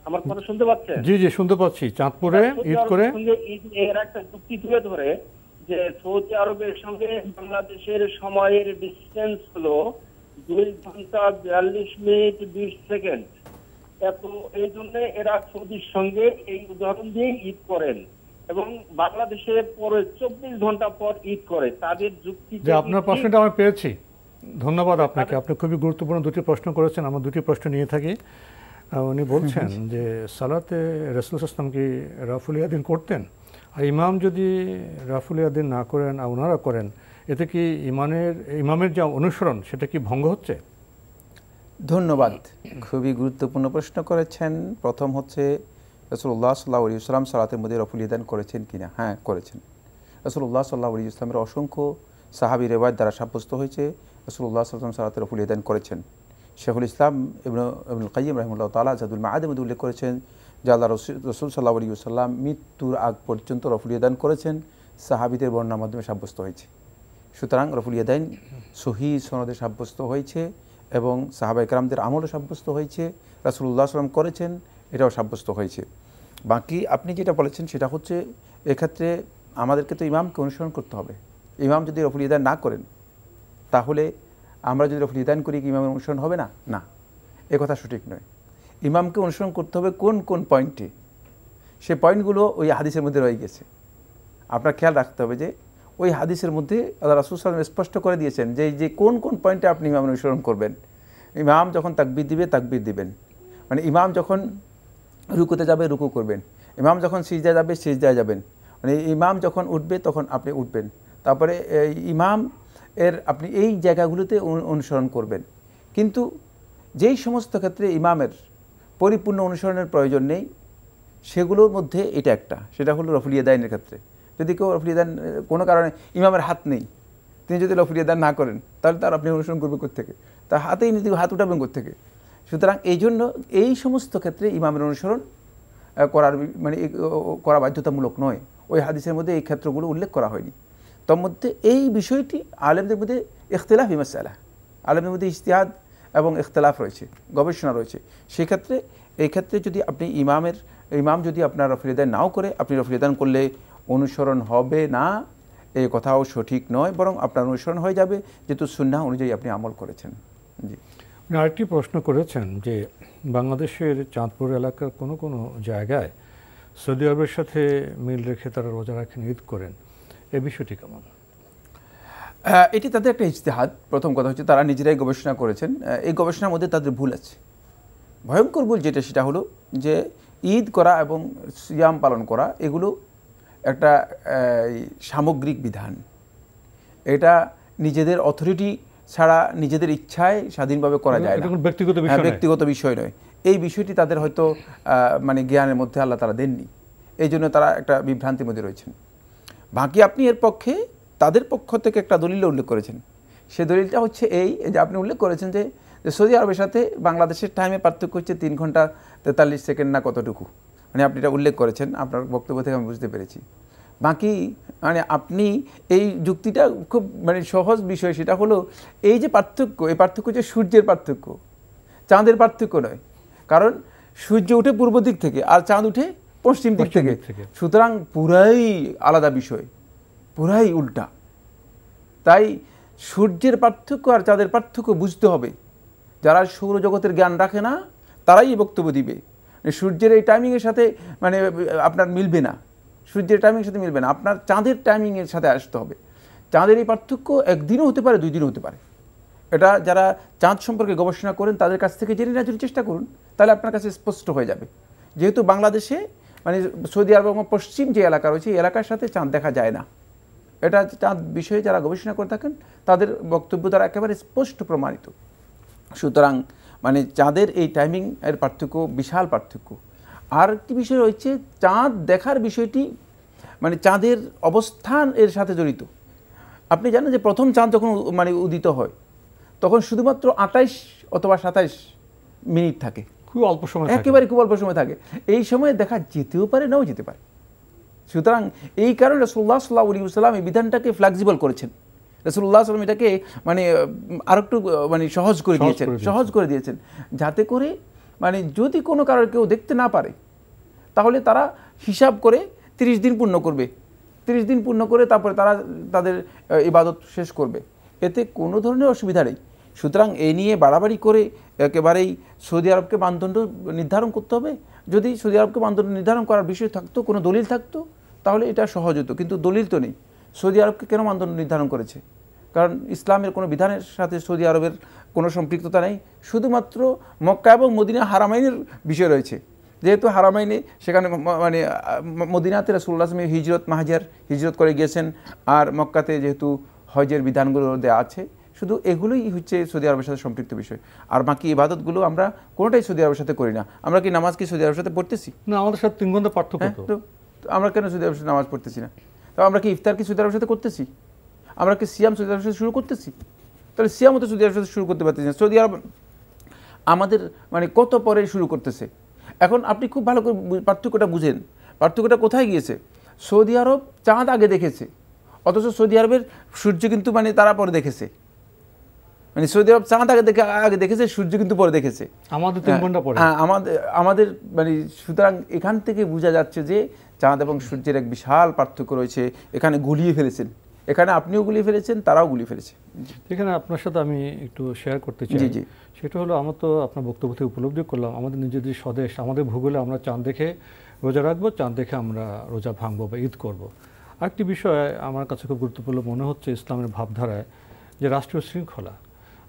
আমার কথা শুনতে পাচ্ছেন? জি জি শুনতে পাচ্ছি। চাঁদপুরে ঈদ করে এর একটা যুক্তি তুলে ধরে যে সৌদি আরবের সঙ্গে বাংলাদেশের সময়ের ডিস্টেন্স হলো 2 ঘন্টা 42 মিনিট 20 সেকেন্ড। এত এই জন্য এরা সৌদির সঙ্গে এই উদাহরণ দিয়ে ঈদ করেন এবং বাংলাদেশে পরে 24 ঘন্টা পর ঈদ করে। তাদের যুক্তি যে আপনার প্রশ্নটা আমি পেয়েছি, ধন্যবাদ আপনাকে। আপনি খুবই গুরুত্বপূর্ণ দুটি প্রশ্ন করেছেন, আমরা দুটি প্রশ্ন নিয়ে থাকি। উনি বলছেন যে সালাতে রাসূল সাল্লাল্লাহু কি রাফুল ইয়াদিন করতেন, আর ইমাম যদি রাফুল ইয়াদিন না করেন আর ওনারা করেন, এতে কি ইমামের যে অনুসরণ সেটা কি ভঙ্গ হচ্ছে? ধন্যবাদ, খুবই গুরুত্বপূর্ণ প্রশ্ন করেছেন। প্রথম হচ্ছে রাসূলুল্লাহ সাল্লাল্লাহু আলাইহি ওয়াসাল্লাম সালাতের মধ্যে রাফুল ইয়াদান করেছেন কিনা? হ্যাঁ, করেছেন। রাসূলুল্লাহ সাল্লাল্লাহু আলাইহি ওয়াসাল্লামের অসংখ্য সাহাবী রিওয়ায়াত দ্বারা সাব্যস্ত হয়েছে রাসূলুল্লাহ সাল্লাল্লাহু আলাইহি ওয়াসাল্লাম সালাতে রাফুল ইয়াদান করেছেন। শেখুল ইসলাম ইবনুল কাইয়্যিম রাহিমাহুল্লাহ তাআলা জাদুল মাআদের মধ্যে উল্লেখ করেছেন যে আল্লাহ রাসূল সাল্লাল্লাহু আলাইহি ওয়াসাল্লাম মৃত্যুর আগ পর্যন্ত রাফুল ইয়াদান করেছেন, সাহাবীদের বর্ণনার মাধ্যমে সাব্যস্ত হয়েছে। সুতরাং রাফুল ইয়াদান সহিহ সনদে সাব্যস্ত হয়েছে এবং সাহাবায়ে কেরামদের আমলও সাব্যস্ত হয়েছে, রাসূলুল্লাহ সাল্লাল্লাহু আলাইহি ওয়াসাল্লাম করেছেন, এটাও সাব্যস্ত হয়েছে। বাকি আপনি যেটা বলেছেন সেটা হচ্ছে এক্ষেত্রে আমাদেরকে তো ইমামকে অনুসরণ করতে হবে। ইমাম যদি রাফুল ইয়াদান না করেন, তাহলে আমরা যদি রাফুল ইয়াদান করি কি ইমামের অনুসরণ হবে না? না, এ কথা সঠিক নয়। ইমামকে অনুসরণ করতে হবে কোন কোন পয়েন্টে, সে পয়েন্টগুলো ওই হাদিসের মধ্যে রয়ে গেছে। আপনার খেয়াল রাখতে হবে যে ওই হাদিসের মধ্যে আল্লাহ রাসূল সাল্লাল্লাহু আলাইহি ওয়াসাল্লাম স্পষ্ট করে দিয়েছেন যে কোন কোন পয়েন্টে আপনি ইমামের অনুসরণ করবেন। ইমাম যখন তাকবীর দিবে তাকবীর দিবেন, মানে ইমাম যখন রুকুতে যাবে রুকু করবেন, ইমাম যখন সিজদায় যাবে সিজদায় যাবেন, মানে ইমাম যখন উঠবে তখন আপনি উঠবেন। তারপরে ইমাম এর আপনি এই জায়গাগুলোতে অনুসরণ করবেন। কিন্তু যেই সমস্ত ক্ষেত্রে ইমামের পরিপূর্ণ অনুসরণের প্রয়োজন নেই, সেগুলোর মধ্যে এটা একটা, সেটা হলো রাফুল ইয়াদাইনের ক্ষেত্রে। যদি কেউ রাফুল ইয়াদান কোনো কারণে ইমামের হাত নেই, তিনি যদি রাফুল ইয়াদান না করেন, তাহলে তার আপনি অনুসরণ করবেন কোত্থেকে? তার হাতেই নেই, হাত উঠাবেন কোত্থেকে? সুতরাং এই জন্য এই সমস্ত ক্ষেত্রে ইমামের অনুসরণ করা বাধ্যতামূলক নয়। ওই হাদিসের মধ্যে এই ক্ষেত্রগুলো উল্লেখ করা হয়নি। তোর মধ্যে এই বিষয়টি আলেমদের মধ্যে ইখতিলাফি মাসআলা, আলেমদের মধ্যে ইজতিহাদ এবং ইখতিলাফ রয়েছে, গবেষণা রয়েছে। সেক্ষেত্রে এই ক্ষেত্রে যদি আপনি ইমাম যদি আপনার রাফুল ইয়াদান নাও করে, আপনি রাফুল ইয়াদান করলে অনুসরণ হবে না, এই কথাও সঠিক নয়, বরং আপনার অনুসরণ হয়ে যাবে যেহেতু সুন্নাহ অনুযায়ী আপনি আমল করেছেন। জি, আরেকটি প্রশ্ন করেছেন যে বাংলাদেশের চাঁদপুর এলাকার কোনো জায়গায় সৌদি আরবের সাথে মিল রেখে তারা রোজা রাখেন, ঈদ করেন, এই বিষয়টি কেমন? এটি তাদের একটা ইজতিহাদ। প্রথম কথা হচ্ছে তারা নিজেরাই গবেষণা করেছেন, এই গবেষণার মধ্যে তাদের ভুল আছে। ভয়ঙ্কর ভুল যেটা সেটা হলো যে ঈদ করা এবং সিয়াম পালন করা এগুলো একটা সামগ্রিক বিধান। এটা নিজেদের অথরিটি ছাড়া নিজেদের ইচ্ছায় স্বাধীনভাবে করা যায় না, ব্যক্তিগত বিষয় নয়। এই বিষয়টি তাদের হয়তো মানে জ্ঞানের মধ্যে আল্লাহ তারা দেননি, এই জন্য তারা একটা বিভ্রান্তির মধ্যে রয়েছেন। বাকি আপনি এর পক্ষে তাদের পক্ষ থেকে একটা দলিল উল্লেখ করেছেন। সে দলিলটা হচ্ছে এই যে আপনি উল্লেখ করেছেন যে সৌদি আরবের সাথে বাংলাদেশের টাইমে পার্থক্য হচ্ছে 3 ঘন্টা 43 সেকেন্ড না কতটুকু, মানে আপনি এটা উল্লেখ করেছেন। আপনার বক্তব্য থেকে আমি বুঝতে পেরেছি। বাকি মানে আপনি এই যুক্তিটা খুব মানে সহজ বিষয়, সেটা হলো এই যে পার্থক্য, এই পার্থক্য যে সূর্যের পার্থক্য, চাঁদের পার্থক্য নয়। কারণ সূর্য উঠে পূর্ব দিক থেকে আর চাঁদ উঠে পশ্চিম দিক থেকে, সুতরাং পুরাই আলাদা বিষয়, পুরাই উল্টা। তাই সূর্যের পার্থক্য আর চাঁদের পার্থক্য বুঝতে হবে। যারা সৌরজগতের জ্ঞান রাখে না তারাই এই বক্তব্য দিবে। সূর্যের এই টাইমিংয়ের সাথে মানে আপনার মিলবে না, সূর্যের টাইমিংয়ের সাথে মিলবে না, আপনার চাঁদের টাইমিংয়ের সাথে আসতে হবে। চাঁদের এই পার্থক্য একদিনও হতে পারে, 2 দিনও হতে পারে। এটা যারা চাঁদ সম্পর্কে গবেষণা করেন তাদের কাছ থেকে জেনে নেওয়ার চেষ্টা করুন, তাহলে আপনার কাছে স্পষ্ট হয়ে যাবে। যেহেতু বাংলাদেশে মানে সৌদি আরব এবং পশ্চিম যে এলাকা রয়েছে এই এলাকার সাথে চাঁদ দেখা যায় না, এটা চাঁদ বিষয়ে যারা গবেষণা করে থাকেন তাদের বক্তব্য দ্বারা একেবারে স্পষ্ট প্রমাণিত। সুতরাং মানে চাঁদের এই টাইমিং এর পার্থক্য বিশাল পার্থক্য। আর একটি বিষয় রয়েছে, চাঁদ দেখার বিষয়টি মানে চাঁদের অবস্থান এর সাথে জড়িত। আপনি জানেন যে প্রথম চাঁদ যখন মানে উদিত হয় তখন শুধুমাত্র 28 অথবা 27 মিনিট থাকে, খুব অল্প সময়, একেবারে খুব অল্প সময় থাকে। এই সময়ে দেখা যেতেও পারে, নাও যেতে পারে। সুতরাং এই কারণে রাসূলুল্লাহ সাল্লাল্লাহু আলাইহি ওয়াসাল্লাম এই বিধানটাকে ফ্লেক্সিবল করেছেন। রাসূলুল্লাহ সাল্লাল্লাহু আলাইহি ওয়াসাল্লাম এটাকে মানে আরেকটু মানে সহজ করে দিয়েছেন, যাতে করে মানে যদি কোনো কারণে কেউ দেখতে না পারে তাহলে তারা হিসাব করে 30 দিন পূর্ণ করবে, 30 দিন পূর্ণ করে তারপরে তারা তাদের ইবাদত শেষ করবে, এতে কোনো ধরনের অসুবিধা নেই। সুতরাং এই নিয়ে বাড়াবাড়ি করে একেবারেই সৌদি আরবকে মানদণ্ড নির্ধারণ করতে হবে। যদি সৌদি আরবকে মানদণ্ড নির্ধারণ করার বিষয় থাকতো, কোনো দলিল থাকতো, তাহলে এটা সহজ হতো, কিন্তু দলিল তো নেই। সৌদি আরবকে কেন মানদণ্ড নির্ধারণ করেছে? কারণ ইসলামের কোনো বিধানের সাথে সৌদি আরবের কোনো সম্পৃক্ততা নেই, শুধুমাত্র মক্কা এবং মদিনা হারামাইনের বিষয় রয়েছে। যেহেতু হারামাইনে সেখানে মানে মদিনাতে রাসূলুল্লাহ সাল্লাল্লাহু আলাইহি ওয়াসাল্লাম হিজরত করে গিয়েছেন, আর মক্কাতে যেহেতু হজের বিধানগুলো দেওয়া আছে, শুধু এগুলোই হচ্ছে সৌদি আরবের সাথে সম্পৃক্ত বিষয়। আর বাকি ইবাদতগুলো আমরা কোনোটাই সৌদি আরবের সাথে করি না। আমরা কি নামাজ কি সৌদি আরবের সাথে পড়তেছি? না, আমাদের সাথে 3 ঘন্টা পার্থক্য। তো আমরা কেন সৌদি আরবের সাথে নামাজ পড়তেছি না? তো আমরা কি ইফতার কি সৌদি আরবের সাথে করতেছি? আমরা কি সিয়াম সৌদি আরবের সাথে শুরু করতেছি? তাহলে সিয়ামও তো সৌদি আরবের সাথে শুরু করতে পারতেছি না। সৌদি আরব আমাদের মানে কত পরে শুরু করতেছে। এখন আপনি খুব ভালো করে পার্থক্যটা বুঝেন, পার্থক্যটা কোথায় গিয়েছে। সৌদি আরব চাঁদ আগে দেখেছে, অথচ সৌদি আরবের সূর্য কিন্তু মানে তারা পরে দেখেছে। মানে সৌদি আরব চাঁদ আগে দেখেছে, সূর্য কিন্তু পরে দেখেছে, আমাদের 3 ঘন্টা পরে। হ্যাঁ, আমাদের মানে সুতরাং এখান থেকে বোঝা যাচ্ছে যে চাঁদ এবং সূর্যের এক বিশাল পার্থক্য রয়েছে। এখানে গুলিয়ে ফেলেছেন, এখানে আপনিও গুলিয়ে ফেলেছেন, তারাও গুলিয়ে ফেলেছে। এখানে আপনার সাথে আমি একটু শেয়ার করতে চাই। জি জি, সেটা হলো আমরা তো আপনার বক্তব্য থেকে উপলব্ধি করলাম আমাদের নিজেদের স্বদেশ, আমাদের ভূগোলে আমরা চাঁদ দেখে রোজা রাখবো, চাঁদ দেখে আমরা রোজা ভাঙবো বা ঈদ করবো। আরেকটি বিষয় আমার কাছে খুব গুরুত্বপূর্ণ মনে হচ্ছে ইসলামের ভাবধারায়, যে রাষ্ট্রীয় শৃঙ্খলা।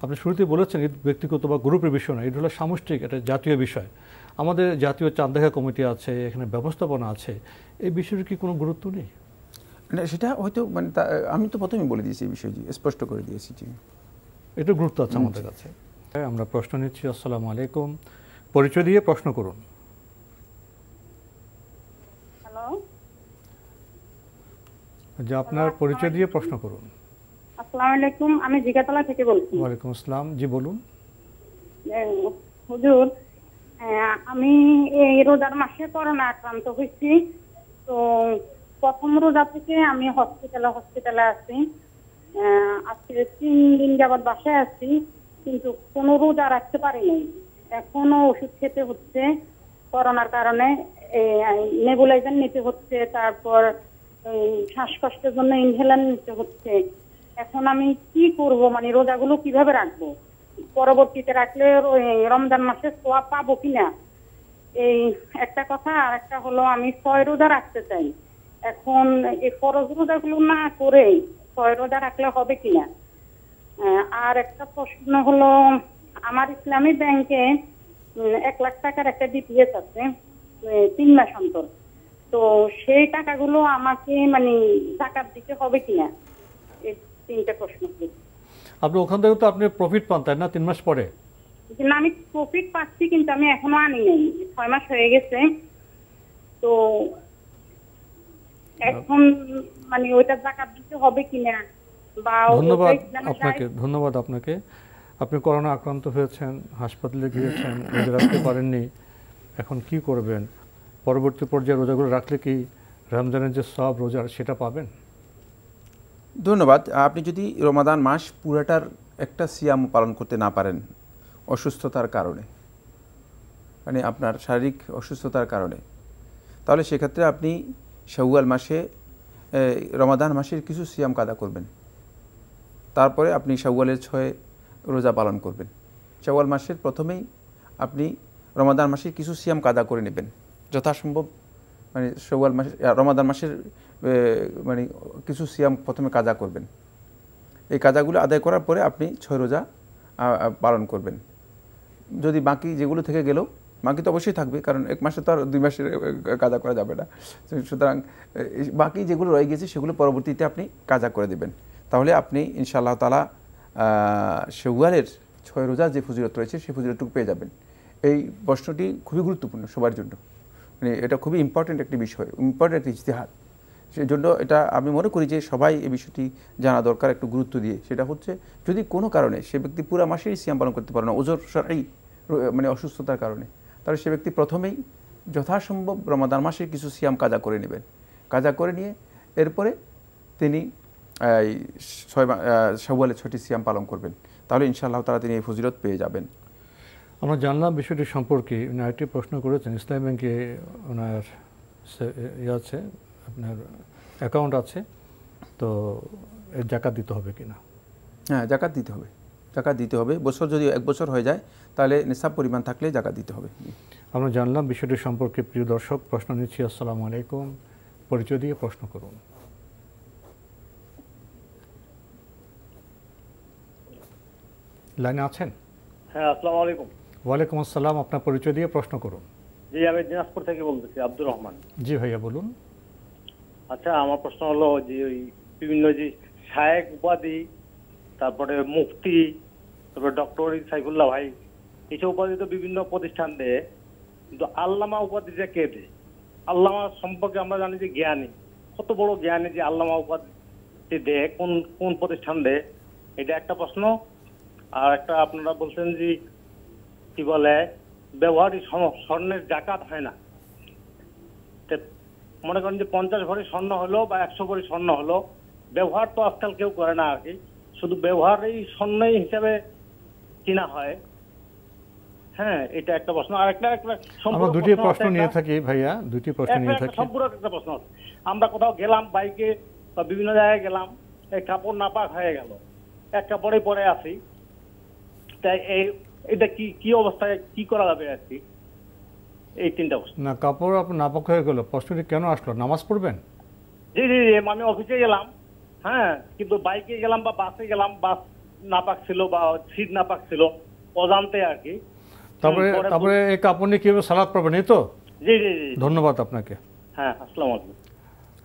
আপনি শুরুতেই বলেছেন ঈদ ব্যক্তিগত বা গ্রুপের বিষয় না, ঈদ হলো সামষ্টিক, এটা জাতীয় বিষয়। আমাদের জাতীয় চাঁদ দেখা কমিটি আছে, এখানে ব্যবস্থাপনা আছে, এই বিষয়ের কি কোনো গুরুত্ব নেই? না, সেটা হয়তো মানে আমি তো প্রথমেই বলে দিয়েছি, এই বিষয়টি স্পষ্ট করে দিয়েছি। জি, এটা গুরুত্ব আছে আমাদের কাছে। আমরা প্রশ্ন নিচ্ছি। আসসালামু আলাইকুম, পরিচয় দিয়ে প্রশ্ন করুন। হ্যালো, যে আপনার পরিচয় দিয়ে প্রশ্ন করুন। আসসালামু আলাইকুম, আমি জিগাতলা থেকে বলছি। ওয়ালাইকুম আসসালাম, জি বলুন। হুজুর, আমি এই রোজার মাসে করোনা আক্রান্ত হয়েছি। তো প্রথম রোজা থেকে আমি হসপিটালে আছি। আজকে 3 দিন যাবত বাসায় আছি, কিন্তু কোনো রোজা রাখতে পারিনি। এখনো ওষুধ খেতে হচ্ছে করোনার কারণে, নেবুলাইজার নিতে হচ্ছে, তারপর শ্বাসকষ্টের জন্য ইনহেলার নিতে হচ্ছে। এখন আমি কি করব, মানে রোজাগুলো কিভাবে রাখবো? পরবর্তীতে রাখলে রমজান মাসে সোয়াব পাবো কিনা, এই একটা কথা। আর একটা হলো আমি 6 রোজা রাখতে চাই। এখন এই ফরজ রোজাগুলো না করে 6 রোজা রাখলে হবে কিনা। আর একটা প্রশ্ন হলো, আমার ইসলামী ব্যাংকে 1 লাখ টাকার একটা ডিপিএস আছে 3 মাস অন্তর। তো সেই টাকাগুলো আমাকে মানে যাকাত দিতে হবে কিনা, এই 3টে প্রশ্ন। আপনি ওখান থেকে তো আপনি প্রফিট পান, তাই না? 3 মাস পরে না, আমি প্রফিট পাচ্ছি, কিন্তু আমি এখনো আনি নাই, 6 মাস হয়ে গেছে। তো এখন মানে ওইটা যাকাত দিতে হবে কিনা বা। ধন্যবাদ আপনাকে। আপনি করোনা আক্রান্ত হয়েছেন, হাসপাতালে গিয়েছেন, রোজা রাখতে পারেননি, এখন কি করবেন? পরবর্তী পর্যায়ে রোজাগুলো রাখলে কি রমজানের যে সব রোজার সেটা পাবেন? ধন্যবাদ। আপনি যদি রমাদান মাস পুরাটার একটা সিয়াম পালন করতে না পারেন অসুস্থতার কারণে, মানে আপনার শারীরিক অসুস্থতার কারণে, তাহলে সেক্ষেত্রে আপনি শাওয়াল মাসে রমাদান মাসের কিছু সিয়াম কাদা করবেন। তারপরে আপনি শাওয়ালের 6 রোজা পালন করবেন। শাওয়াল মাসের প্রথমেই আপনি রমাদান মাসের কিছু সিয়াম কাদা করে নেবেন যথাসম্ভব। মানে শাওয়াল মাসে রমাদান মাসের মানে কিছু সিয়াম প্রথমে কাজা করবেন। এই কাজাগুলো আদায় করার পরে আপনি 6 রোজা পালন করবেন। যদি বাকি যেগুলো থেকে গেল বাকি তো অবশ্যই থাকবে, কারণ 1 মাসে তো আর 2 মাসের কাজা করা যাবে না। সুতরাং বাকি যেগুলো রয়ে গেছে সেগুলো পরবর্তীতে আপনি কাজা করে দেবেন। তাহলে আপনি ইনশাআল্লাহ তাআলা শাওয়ালের 6 রোজার যে ফজিলত রয়েছে সেই ফজিলতটুকু পেয়ে যাবেন। এই প্রশ্নটি খুবই গুরুত্বপূর্ণ সবার জন্য, মানে এটা খুবই ইম্পর্টেন্ট একটি বিষয়, ইম্পর্টেন্ট একটি ইজতিহাদ। সেই জন্য এটা আমি মনে করি যে সবাই এই বিষয়টি জানা দরকার একটু গুরুত্ব দিয়ে। সেটা হচ্ছে যদি কোনো কারণে সে ব্যক্তি পুরো মাসেই সিয়াম পালন করতে পারে না, ওজর শরঈ মানে অসুস্থতার কারণে, তাহলে সে ব্যক্তি প্রথমেই যথাসম্ভব রমাদান মাসে কিছু সিয়াম কাজা করে নেবেন। কাজা করে নিয়ে এরপরে তিনি শাওয়ালের 6টি সিয়াম পালন করবেন। তাহলে ইনশাআল্লাহ তাআলা তিনি এই ফজিলত পেয়ে যাবেন। আমরা জানলাম বিষয়টি সম্পর্কে। উনি আরেকটি প্রশ্ন করেছেন, ইসলামী ব্যাংকে ওনার আছে, আপনার অ্যাকাউন্ট আছে, তো এর জাকাত দিতে হবে কিনা? হ্যাঁ, জাকাত দিতে হবে, জাকাত দিতে হবে। বছর যদি 1 বছর হয়ে যায় তাহলে নিসাব পরিমাণ থাকলে জাকাত দিতে হবে। আমরা জানলাম বিষয়টি সম্পর্কে। প্রিয় দর্শক, প্রশ্ন নিচ্ছি। আসসালামু আলাইকুম, পরিচয় দিয়ে প্রশ্ন করুন। লাইনে আছেন? হ্যাঁ, আসসালামু আলাইকুম। ওয়ালাইকুম আসসালাম, আপনার পরিচয় দিয়ে প্রশ্ন করুন। জি, আমি দিনাজপুর থেকে বলতেছি, আব্দুর রহমান। জি ভাইয়া বলুন। আচ্ছা, আমার প্রশ্ন হলো যে ওই বিভিন্ন যে শায়েখ উপাধি, তারপরে মুফতি, তারপরে ডক্টর সাইফুল্লাহ ভাই, এইসব উপাধি তো বিভিন্ন প্রতিষ্ঠান দেয়, কিন্তু আল্লামা উপাধিটা কে দেয়? আল্লামা সম্পর্কে আমরা জানি যে জ্ঞানী, কত বড় জ্ঞানী যে আল্লামা উপাধি দেয়, কোন কোন প্রতিষ্ঠান দেয়? এটা একটা প্রশ্ন। আর একটা, আপনারা বলছেন যে কি বলে ব্যবহারিক স্বর্ণের জাকাত হয় না। মনে করেন যে 50 ভরি স্বর্ণ হলো বা 100 ভরি স্বর্ণ হলো, ব্যবহার তো আজকাল কেউ করে না আর কি, শুধু ব্যবহারেই স্বর্ণই হিসাবে কিনা হয়। হ্যাঁ, এটা একটা প্রশ্ন। আর একটা আমরা দুটি প্রশ্ন নিয়ে থাকি ভাইয়া, দুটি প্রশ্ন নিয়ে থাকি। সম্পূরক একটা প্রশ্ন আছে। আমরা কোথাও গেলাম বাইকে বা বিভিন্ন জায়গায় গেলাম, এই কাপড় নাপাক হয়ে গেল, এক কাপড়ে পরে আসি, তাই এটা কি অবস্থায় কি করা যাবে আর কি? এই 3টা প্রশ্ন। না, কাপড় আপনার নাপাক হয়ে গেল, প্রশ্নটি কেন আসলো? নামাজ পড়বেন? জি জি, আমি অফিসে গেলাম, হ্যাঁ, কিন্তু বাইকে গেলাম বা বাসে গেলাম, বাস নাপাক ছিল বা সিট নাপাক ছিল, অজান্তে আর কি। তারপরে এই কাপড় নিয়ে কিভাবে সালাত পড়বেন, এই তো? জি জি জি, ধন্যবাদ আপনাকে। হ্যাঁ, আসসালামু আলাইকুম।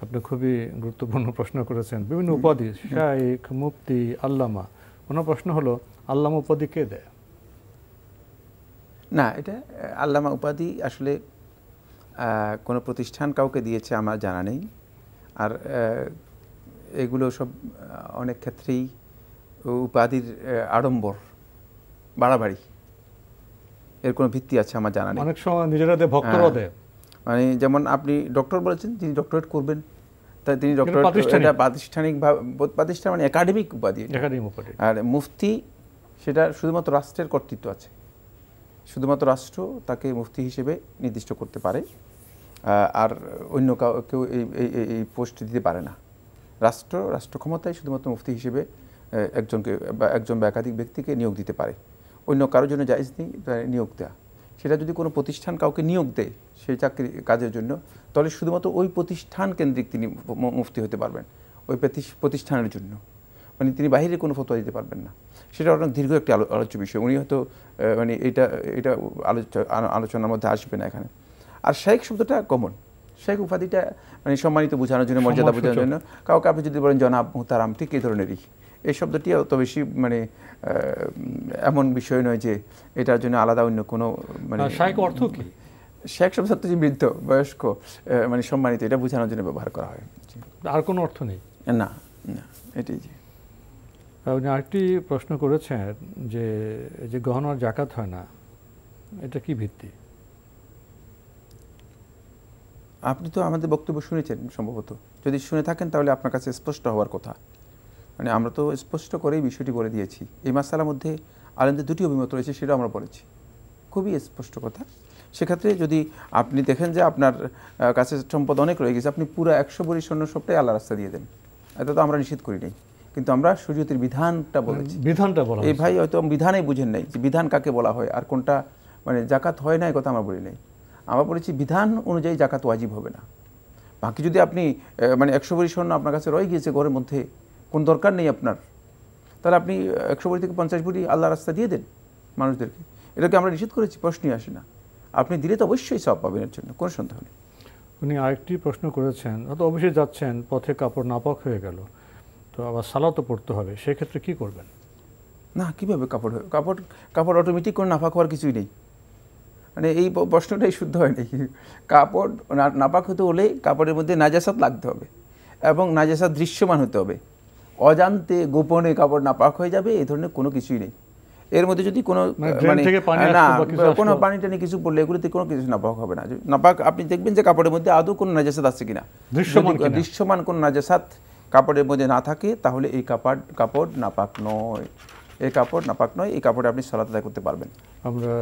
আপনি খুবই গুরুত্বপূর্ণ প্রশ্ন করেছেন। বিভিন্ন উপাধি, শাইখ, মুফতি, আল্লামা। কোনো প্রশ্ন হলো আল্লামা উপাধি কে দেয়? না, এটা আল্লামা উপাধি আসলে কোনো প্রতিষ্ঠান কাউকে দিয়েছে আমার জানা নেই। আর এগুলো সব অনেক ক্ষেত্রেই উপাধির আড়ম্বর, বাড়াবাড়ি, এর কোনো ভিত্তি আছে আমার জানা নেই। অনেক সময় নিজেরা দেয়, ভক্তরা দেয়। মানে যেমন আপনি ডক্টর বলেছেন, তিনি ডক্টরেট করবেন, তাই তিনি ডক্টরেট, এটা প্রাতিষ্ঠানিক মানে একাডেমিক উপাধি। আর মুফতি, সেটা শুধুমাত্র রাষ্ট্রের কর্তৃত্ব আছে, শুধুমাত্র রাষ্ট্র তাকে মুফতি হিসেবে নির্দিষ্ট করতে পারে, আর অন্য কেউ এই পোস্ট দিতে পারে না। রাষ্ট্র ক্ষমতায় শুধুমাত্র মুফতি হিসেবে একজন বা একাধিক ব্যক্তিকে নিয়োগ দিতে পারে, অন্য কারোর জন্য জায়েজ নেই নিয়োগ দেওয়া। সেটা যদি কোনো প্রতিষ্ঠান কাউকে নিয়োগ দেয় সেই চাকরি কাজের জন্য, তাহলে শুধুমাত্র ওই প্রতিষ্ঠান কেন্দ্রিক তিনি মুফতি হতে পারবেন, ওই প্রতিষ্ঠানের জন্য, মানে তিনি বাইরে কোনো ফতোয়া দিতে পারবেন না। সেটা অনেক দীর্ঘ একটি আলোচ্য বিষয়, উনি হয়তো মানে এটা আলোচনার মধ্যে আসবে না এখানে। আর শেখ শব্দটা কমন, শেখ উপাধিটা মানে সম্মানিত বোঝানোর জন্য, মর্যাদা বোঝানোর জন্য। কাউকে আপনি যদি বলেন জনাব, মুহতারাম, ঠিক এই ধরনেরই। এই শব্দটি অত বেশি মানে এমন বিষয় নয় যে এটার জন্য আলাদা অন্য কোনো মানে। শেখ অর্থ কি? শেখ শব্দ হচ্ছে বৃদ্ধ, বয়স্ক, মানে সম্মানিত, এটা বোঝানোর জন্য ব্যবহার করা হয়। আর কোনো অর্থ নেই? না, এটাই। যে উনি আরেকটি প্রশ্ন করেছেন যে গহনার জাকাত হয় না, এটা কি ভিত্তি? আপনি তো আমাদের বক্তব্য শুনেছেন সম্ভবত, যদি শুনে থাকেন তাহলে আপনার কাছে স্পষ্ট হওয়ার কথা। মানে আমরা তো স্পষ্ট করেই বিষয়টি বলে দিয়েছি। এই মাসালার মধ্যে আলেমদের দুটি অভিমত রয়েছে, সেটা আমরা বলেছি, খুবই স্পষ্ট কথা। সেক্ষেত্রে যদি আপনি দেখেন যে আপনার কাছে সম্পদ অনেক রয়ে গেছে, আপনি পুরো 100 ভরি স্বর্ণ সবটাই আল্লাহ রাস্তা দিয়ে দেন, এটা তো আমরা নিষেধ করি নাই, কিন্তু আমরা শরীয়তের বিধানটা বলেছি। বিধানটা বলা, এই ভাই হয়তো বিধানেই বুঝেন নাই যে বিধান কাকে বলা হয় আর কোনটা মানে জাকাত হয় না, এই কথা আমরা বলি নাই। আমরা বলেছি বিধান অনুযায়ী জাকাত ওয়াজিব হবে না। বাকি যদি আপনি মানে 100 ভরি স্বর্ণ আপনার কাছে রয়ে গিয়েছে ঘরের মধ্যে, কোন দরকার নেই আপনার, তাহলে আপনি 100 ভরি থেকে 50 ভরি আল্লাহ রাস্তা দিয়ে দেন মানুষদেরকে। এটাকে আমরা নিষেধ করেছি, প্রশ্নই আসে না। আপনি দিলে তো অবশ্যই সওয়াব পাবেন, এর জন্য কোনো সন্দেহ নেই। উনি আরেকটি প্রশ্ন করেছেন, হয়তো অবশ্যই যাচ্ছেন, পথে কাপড় নাপাক হয়ে গেল, তো আবার সালাতও পড়তে হবে, সেক্ষেত্রে কি করবেন? না, কীভাবে কাপড় কাপড় কাপড় অটোমেটিক কোনো নাপাক হওয়ার কিছুই নেই, মানে এই প্রশ্নটাই শুদ্ধ হয় নাকি। কাপড় নাপাক হতে হলে কাপড়ের মধ্যে নাজাসাত লাগতে হবে এবং নাজাসাত দৃশ্যমান হতে হবে। অজান্তে গোপনে কাপড় নাপাক হয়ে যাবে এই ধরনের কোনো কিছুই নেই। এর মধ্যে যদি কোনো না কোনো পানি টানি কিছু পড়লে এগুলোতে কোনো কিছু নাপাক হবে না। নাপাক আপনি দেখবেন যে কাপড়ের মধ্যে আদৌ কোনো নাজাসাত আছে কিনা, দৃশ্যমান কোনো নাজাসাত কাপড়ের মধ্যে না থাকে তাহলে এই কাপড় নাপাক নয়, এই কাপড় নাপাক নয়, এই কাপড়ে আপনি সালাত আদায় করতে পারবেন। আমরা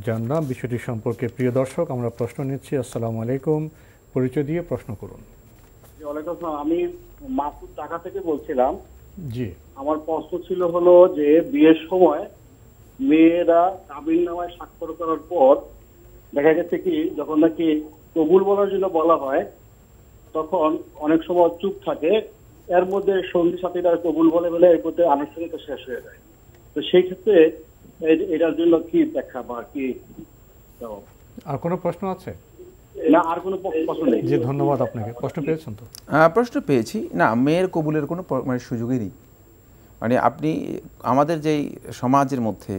জানলাম বিষয়টি সম্পর্কে। প্রিয় দর্শক, আমরা প্রশ্ন নিচ্ছি। আসসালামু আলাইকুম, পরিচয় দিয়ে প্রশ্ন করুন। ওয়ালাইকুম আসসালাম, আমি মাহফুজ ঢাকা থেকে বলছিলাম। জি, আমার প্রশ্ন ছিল হলো যে বিয়ের সময় মেয়েরা কাবিন নামায় স্বাক্ষর করার পর দেখা গেছে কি যখন নাকি কবুল বলার জন্য বলা হয় তখন অনেক সময় চুপ থাকে, এর মধ্যে সঙ্গী সাথীরা কবুল বলে বলে এর মধ্যে আনুষ্ঠানিকতা শেষ হয়ে যায়। তো সেই ক্ষেত্রে এটার জন্য কি ব্যাখ্যা বা কি? আর কোনো প্রশ্ন আছে? না, আর কোনো প্রশ্ন নেই। জি, ধন্যবাদ আপনাকে। প্রশ্ন পেয়েছেন তো? প্রশ্ন পেয়েছি। না, মেয়ের কবুলের কোনো মানে সুযোগই নেই। মানে আপনি আমাদের যেই সমাজের মধ্যে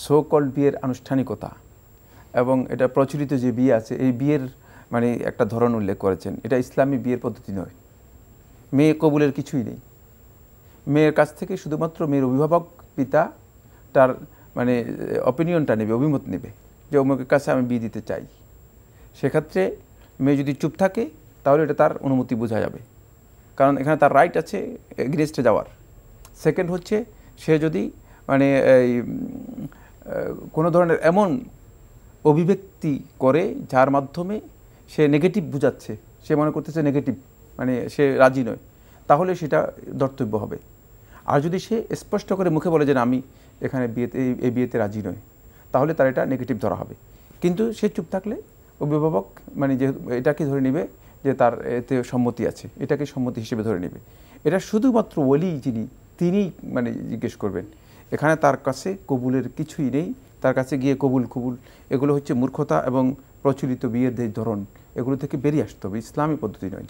সো কল্ড বিয়ের আনুষ্ঠানিকতা এবং এটা প্রচলিত যে বিয়ে আছে, এই বিয়ের মানে একটা ধরন উল্লেখ করেছেন, এটা ইসলামী বিয়ের পদ্ধতি নয়। মেয়ে কবুলের কিছুই নেই। মেয়ের কাছ থেকে শুধুমাত্র মেয়ের অভিভাবক পিতা তার মানে অপিনিয়নটা নেবে, অভিমত নেবে যে অমুকের কাছে আমি বিয়ে দিতে চাই। সেক্ষেত্রে মেয়ে যদি চুপ থাকে তাহলে এটা তার অনুমতি বোঝা যাবে, কারণ এখানে তার রাইট আছে এগেনস্টে যাওয়ার। সেকেন্ড হচ্ছে সে যদি মানে কোনো ধরনের এমন অভিব্যক্তি করে যার মাধ্যমে সে নেগেটিভ বোঝাচ্ছে, সে মনে করতেছে নেগেটিভ, মানে সে রাজি নয়, তাহলে সেটা ধর্তব্য হবে। আর যদি সে স্পষ্ট করে মুখে বলে যে না আমি এখানে এই বিয়েতে রাজি নয়, তাহলে তার এটা নেগেটিভ ধরা হবে। কিন্তু সে চুপ থাকলে অভিভাবক মানে যে এটাকে ধরে নেবে যে তার এতে সম্মতি আছে, এটাকে সম্মতি হিসেবে ধরে নেবে। এটা শুধুমাত্র ওলি যিনি তিনি মানে জিজ্ঞেস করবেন। এখানে তার কাছে কবুলের কিছুই নেই। তার কাছে গিয়ে কবুল এগুলো হচ্ছে মূর্খতা এবং প্রচলিত বিয়ের যে ধরন, এগুলো থেকে বেরিয়ে আসতে হবে, ইসলামী পদ্ধতি নয়।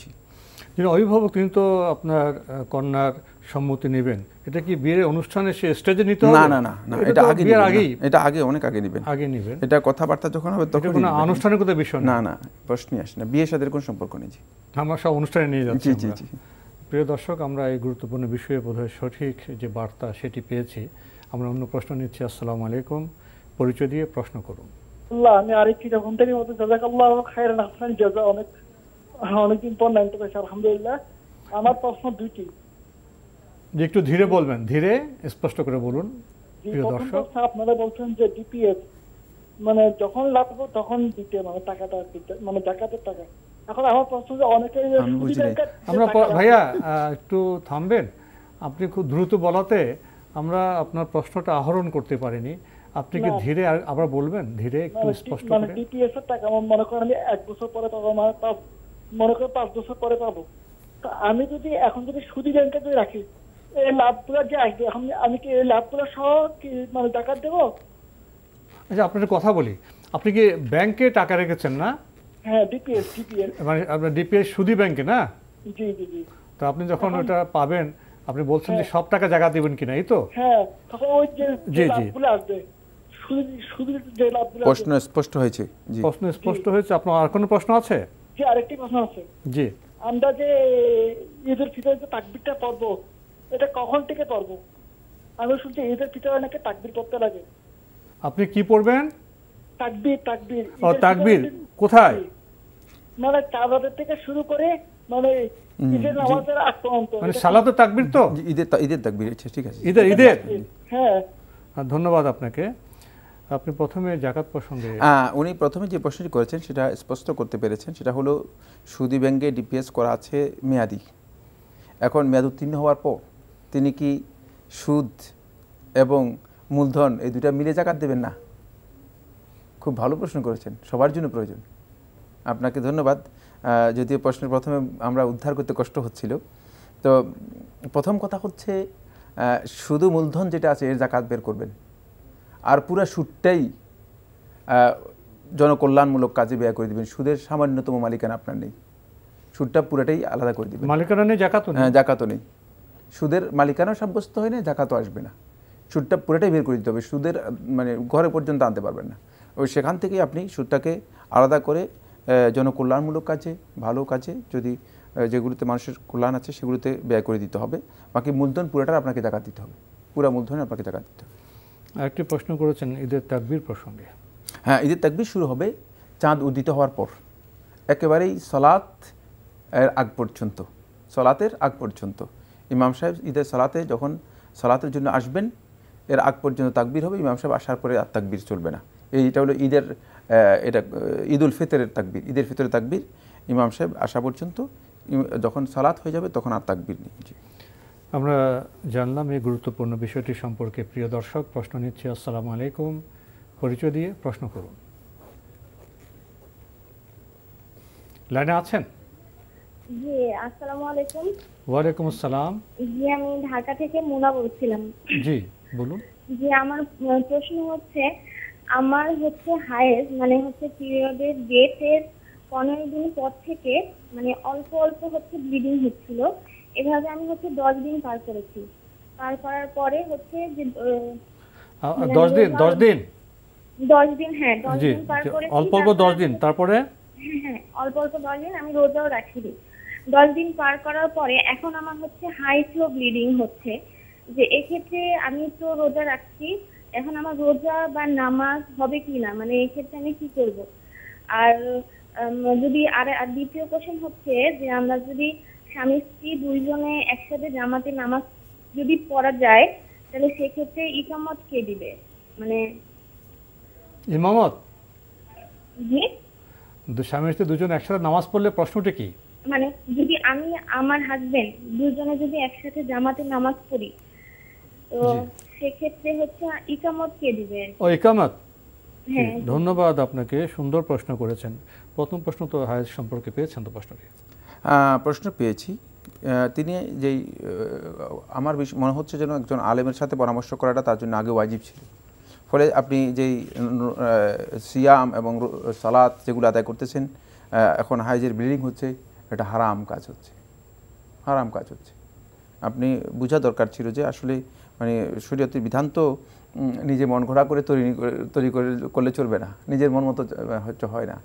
যিনি অভিভাবক তিনি তো আপনার কন্যার সম্মতি নেবেন, এটা কি বিয়ের অনুষ্ঠানে সে স্টেজে নিতে হবে? না না না না, এটা আগে আগেই, এটা আগে অনেক আগে নেবেন, আগে নেবেন। এটা কথাবার্তা যখন হবে তখন কোনো আনুষ্ঠানিকতা বিষয় না, না প্রশ্নই আসে না, বিয়ের সাথে কোনো সম্পর্ক নেই। জি, আমরা সব অনুষ্ঠানে নিয়ে যাচ্ছি। জি জি। প্রিয় দর্শক, আমরা এই গুরুত্বপূর্ণ বিষয়ে বোধহয় সঠিক যে বার্তা সেটি পেয়েছি। আমরা অন্য প্রশ্ন নিচ্ছি। আসসালামু আলাইকুম, পরিচয় দিয়ে প্রশ্ন করুন। আমি আরেকটি যখন থেকে মতো জাযাকাল্লাহু খায়রান আহসান জাযা, অনেকদিন পর নাইনটা পেয়েছি আলহামদুলিল্লাহ। আমার প্রশ্ন দুইটি। যে একটু ধীরে বলবেন, ধীরে স্পষ্ট করে বলুন প্রিয় দর্শক। আপনারা বলছেন যে ডিপিএস মানে যখন লাগবে তখন দিতে, মানে টাকাটা দিতে, মানে জাকাতের টাকা। এখন আমার প্রশ্ন যে অনেকে আমরা ভাইয়া একটু থামবেন, আপনি খুব দ্রুত বলাতে আমরা আপনার প্রশ্নটা আহরণ করতে পারিনি। আপনি কি ধীরে আবার বলবেন, ধীরে একটু স্পষ্ট করে? মানে ডিপিএস এর টাকা মনে করেন আমি 1 বছর পরে পাবো, মনে করেন 5 বছর পরে পাবো। তো আমি যদি এখন যদি সুদি ব্যাংকে যদি রাখি, এই লাভগুলো যে আসবে এখন আমি কি এই লাভগুলো সহ কি মানে টাকা দেবো? আচ্ছা, আপনার কথা বলি, আপনি কি ব্যাংকে টাকা রেখেছেন না? হ্যাঁ, ডিপিএস মানে আপনার ডিপিএস সুদি ব্যাংকে না? জি জি জি। তো আপনি যখন ওটা পাবেন আপনি বলছেন যে সব টাকা জায়গা দিবেন কিনা, এই তো? হ্যাঁ, তখন ওই যে লাভগুলো আসবে, সুদির যে লাভগুলো। প্রশ্ন স্পষ্ট হয়েছে? জি, প্রশ্ন স্পষ্ট হয়েছে। আপনার আর কোনো প্রশ্ন আছে? জি, আরেকটি প্রশ্ন আছে। জি, আমরা যে ঈদের ফিতরে যে তাকবীরটা পড়বো, এটা কখন থেকে পড়বো? আমি শুনছি ঈদের ফিতরে নাকি তাকবীর পড়তে লাগে। আপনি কি পড়বেন? তাকবীর। ও, তাকবীর কোথায়? মানে চাঁদের থেকে শুরু করে মানে ঈদের নামাজের আগ পর্যন্ত, মানে সালাতের তাকবীর তো? ঈদের তাকবীর, ঠিক আছে। ঈদের। হ্যাঁ, ধন্যবাদ আপনাকে। আপনি প্রথমে যাকাত প্রসঙ্গে উনি প্রথমে যে প্রশ্নটি করেছেন সেটা স্পষ্ট করতে পেরেছেন। সেটা হলো সুদি ব্যাংকে ডিপিএস করা আছে মেয়াদি। এখন মেয়াদ উত্তীর্ণ হওয়ার পর তিনি কি সুদ এবং মূলধন এই দুটা মিলে যাকাত দেবেন না? খুব ভালো প্রশ্ন করেছেন, সবার জন্য প্রয়োজন। আপনাকে ধন্যবাদ। যদিও প্রশ্নের প্রথমে আমরা উদ্ধার করতে কষ্ট হচ্ছিল। তো প্রথম কথা হচ্ছে শুধু মূলধন যেটা আছে এর যাকাত বের করবেন, আর পুরো সুদটাই জনকল্যাণমূলক কাজে ব্যয় করে দিবেন। সুদের সামান্যতম মালিকানা আপনার নেই, সুদটা পুরোটাই আলাদা করে দিবেন। মালিকানা নেই, জাকাতও নেই। হ্যাঁ, জাকাতও নেই, সুদের মালিকানাও সাব্যস্ত হয় না, জাকাতও আসবে না, সুদটা পুরোটাই বের করে দিতে হবে। সুদের মানে ঘরে পর্যন্ত আনতে পারবেন না। ওই সেখান থেকেই আপনি সুদটাকে আলাদা করে জনকল্যাণমূলক কাজে, ভালো কাজে, যদি যেগুলোতে মানুষের কল্যাণ আছে সেগুলোতে ব্যয় করে দিতে হবে। বাকি মূলধন পুরোটা আপনাকে জাকাত দিতে হবে, পুরো মূলধনে আপনাকে জাকাত দিতে হবে। আরেকটি প্রশ্ন করেছেন ঈদের তাকবীর প্রসঙ্গে। হ্যাঁ, ঈদের তাকবীর শুরু হবে চাঁদ উদিত হওয়ার পর, একেবারেই সলাত এর আগ পর্যন্ত, সলাতের আগ পর্যন্ত। ইমাম সাহেব ঈদের সলাতে যখন সলাতের জন্য আসবেন এর আগ পর্যন্ত তাকবীর হবে, ইমাম সাহেব আসার পরে আর তাকবীর চলবে না। এইটা হলো ঈদের, এটা ঈদুল ফিতরের তাকবীর, ঈদের ফিতরের তাকবীর ইমাম সাহেব আসা পর্যন্ত, যখন সালাত হয়ে যাবে তখন আর তাকবীর নেই। আমরা জানলাম এই গুরুত্বপূর্ণ বিষয়টি সম্পর্কে। প্রিয় দর্শক, প্রশ্ন নিচ্ছি। আসসালামু আলাইকুম, পরিচয় দিয়ে প্রশ্ন করুন। লাইনে আছেন? জি, আসসালামু আলাইকুম। ওয়ালাইকুম আসসালাম। জি, আমি ঢাকা থেকে মুনা বলছিলাম। জি, বলুন। জি, আমার প্রশ্ন হচ্ছে, আমার হচ্ছে হায়েজ মানে হচ্ছে পিরিয়ডের ডেটের 15 দিন পর থেকে মানে অল্প অল্প হচ্ছে ব্লিডিং হচ্ছিল। এভাবে আমি হচ্ছে 10 দিন পার করেছি। পার করার পরে হচ্ছে যে 10 দিন 10 দিন 10 দিন, হ্যাঁ 10 দিন পার করেছি। অল্প অল্প 10 দিন, তারপরে হ্যাঁ অল্প অল্প 10 দিন আমি রোজাও রাখিনি। 10 দিন পার করার পরে এখন আমার হচ্ছে হাই ফ্লো ব্লিডিং হচ্ছে। যে এক্ষেত্রে আমি তো রোজা রাখছি, এখন আমার রোজা বা নামাজ হবে কি না, মানে এক্ষেত্রে আমি কি করব? আর যদি আর দ্বিতীয় কোশ্চেন হচ্ছে যে আমরা যদি স্বামী স্ত্রী দুইজনে একসাথে জামাতে নামাজ যদি পড়া যায় তাহলে সেক্ষেত্রে ইকামত কে দিবে? মানে ইমামত? জি, স্বামী স্ত্রী দুজন একসাথে নামাজ পড়লে প্রশ্নটা কি? মানে যদি আমি আমার হাজবেন্ড দুজনে যদি একসাথে জামাতে নামাজ পড়ি তো সেক্ষেত্রে হচ্ছে ইকামত কে দিবে? ও, ইকামত। হ্যাঁ, ধন্যবাদ আপনাকে, সুন্দর প্রশ্ন করেছেন। প্রথম প্রশ্ন তো হায়েজ সম্পর্কে পেয়েছেন তো প্রশ্নটি? প্রশ্ন পেয়েছি। তিনি যেই আমার মনে হচ্ছে যেন একজন আলেমের সাথে পরামর্শ করাটা তার জন্য আগে ওয়াজিব ছিল। ফলে আপনি যেই সিয়াম এবং সালাত যেগুলো আদায় করতেছেন, এখন হাইজের ব্লিডিং হচ্ছে, এটা হারাম কাজ হচ্ছে, হারাম কাজ হচ্ছে। আপনি বোঝা দরকার ছিল যে আসলে মানে শরীয়তের বিধান তো নিজে মন ঘোরা করে তৈরি করলে চলবে না, নিজের মন মতো হচ্ছে হয় না।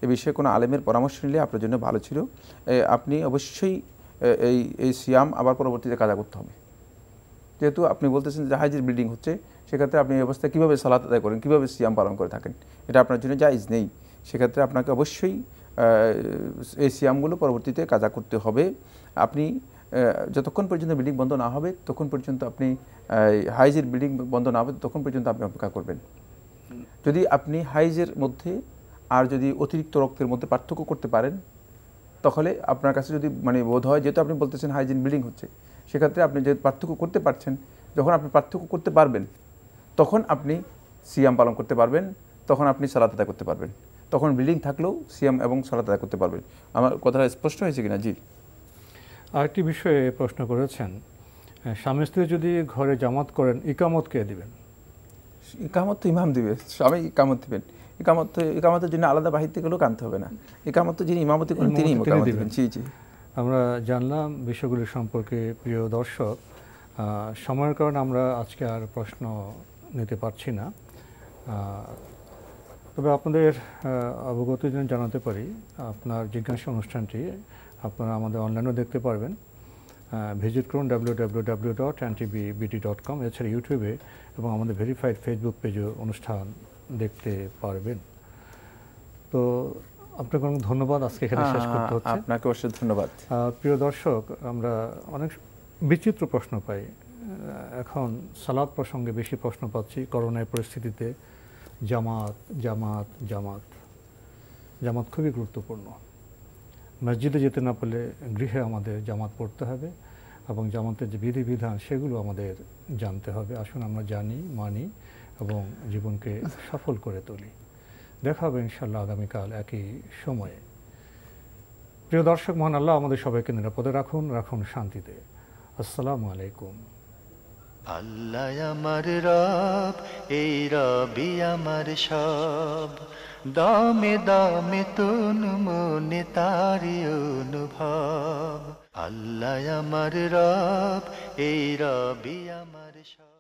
এ বিষয়ে কোনো আলেমের পরামর্শ নিলে আপনার জন্য ভালো ছিল। আপনি অবশ্যই এই সিয়াম আবার পরবর্তীতে কাজা করতে হবে। যেহেতু আপনি বলতেছেন যে হাইজের ব্লিডিং হচ্ছে, সেক্ষেত্রে আপনি এই অবস্থায় কীভাবে সালাত আদায় করেন, কীভাবে সিয়াম পালন করে থাকেন, এটা আপনার জন্য জায়েজ নেই। সেক্ষেত্রে আপনাকে অবশ্যই এই সিয়ামগুলো পরবর্তীতে কাজা করতে হবে। আপনি যতক্ষণ পর্যন্ত ব্লিডিং বন্ধ না হবে তখন পর্যন্ত আপনি হাইজের ব্লিডিং বন্ধ না হবে তখন পর্যন্ত আপনি অপেক্ষা করবেন। যদি আপনি হাইজের মধ্যে আর যদি অতিরিক্ত রক্তের মধ্যে পার্থক্য করতে পারেন, তাহলে আপনার কাছে যদি মানে বোধ হয়, যেহেতু আপনি বলতেছেন হাইজিন ব্লিডিং হচ্ছে, সেক্ষেত্রে আপনি যে পার্থক্য করতে পারছেন, যখন আপনি পার্থক্য করতে পারবেন তখন আপনি সিয়াম পালন করতে পারবেন, তখন আপনি সালাত আদায় করতে পারবেন। তখন ব্লিডিং থাকলেও সিয়াম এবং সালাত আদায় করতে পারবেন। আমার কথাটা স্পষ্ট হয়েছে কিনা? জি। আরেকটি বিষয়ে প্রশ্ন করেছেন, স্বামী স্ত্রী যদি ঘরে জামাত করেন ইকামত কে দিবেন? ইকামত তো ইমাম দিবে, স্বামী ইকামত দিবেন। ইকামতের জন্য আলাদা বাহির থেকে লোক আনতে হবে না। ইকামত যিনি ইমামতি করেন তিনি ইকামত দিবেন। জি জি, আমরা জানলাম বিষয়গুলি সম্পর্কে। প্রিয় দর্শক, সময়ের কারণে আমরা আজকে আর প্রশ্ন নিতে পারছি না, তবে আপনাদের অবগতির জন্য জানাতে পারি আপনার জিজ্ঞাসা অনুষ্ঠানটি আপনারা আমাদের অনলাইনেও দেখতে পারবেন। ভিজিট করুন www.ntbbt.com। এছাড়া ইউটিউবে এবং আমাদের ভেরিফাইড ফেসবুক পেজে অনুষ্ঠান দেখতে পারবেন। তো আপনাকে অনেক ধন্যবাদ। আজকে এখানে শেষ করতে হচ্ছে। আপনাকে অবশ্যই ধন্যবাদ। প্রিয় দর্শক, আমরা অনেক বিচিত্র প্রশ্ন পাই। এখন সালাত প্রসঙ্গে বেশি প্রশ্ন পাচ্ছি। করোনার পরিস্থিতিতে জামাত জামাত জামাত জামাত খুবই গুরুত্বপূর্ণ। মসজিদে যেতে না পারলে গৃহে আমাদের জামাত পড়তে হবে এবং জামাতের যে বিধিবিধান সেগুলো আমাদের জানতে হবে। আসুন আমরা জানি, মানি এবং জীবনকে সফল করে তুলি। দেখা হবে ইনশাআল্লাহ আগামীকাল একই সময়ে। প্রিয় দর্শক, মহান আল্লাহ আমাদের সবাইকে নিরাপদে রাখুন, রাখুন শান্তিতে। আসসালামু আলাইকুম। আল্লাহ আমার রব, এই রবি আমার সব, দামে দামে তন মনে তারি অনুভব। আল্লাহ আমার রব, এই রবি আমার সব।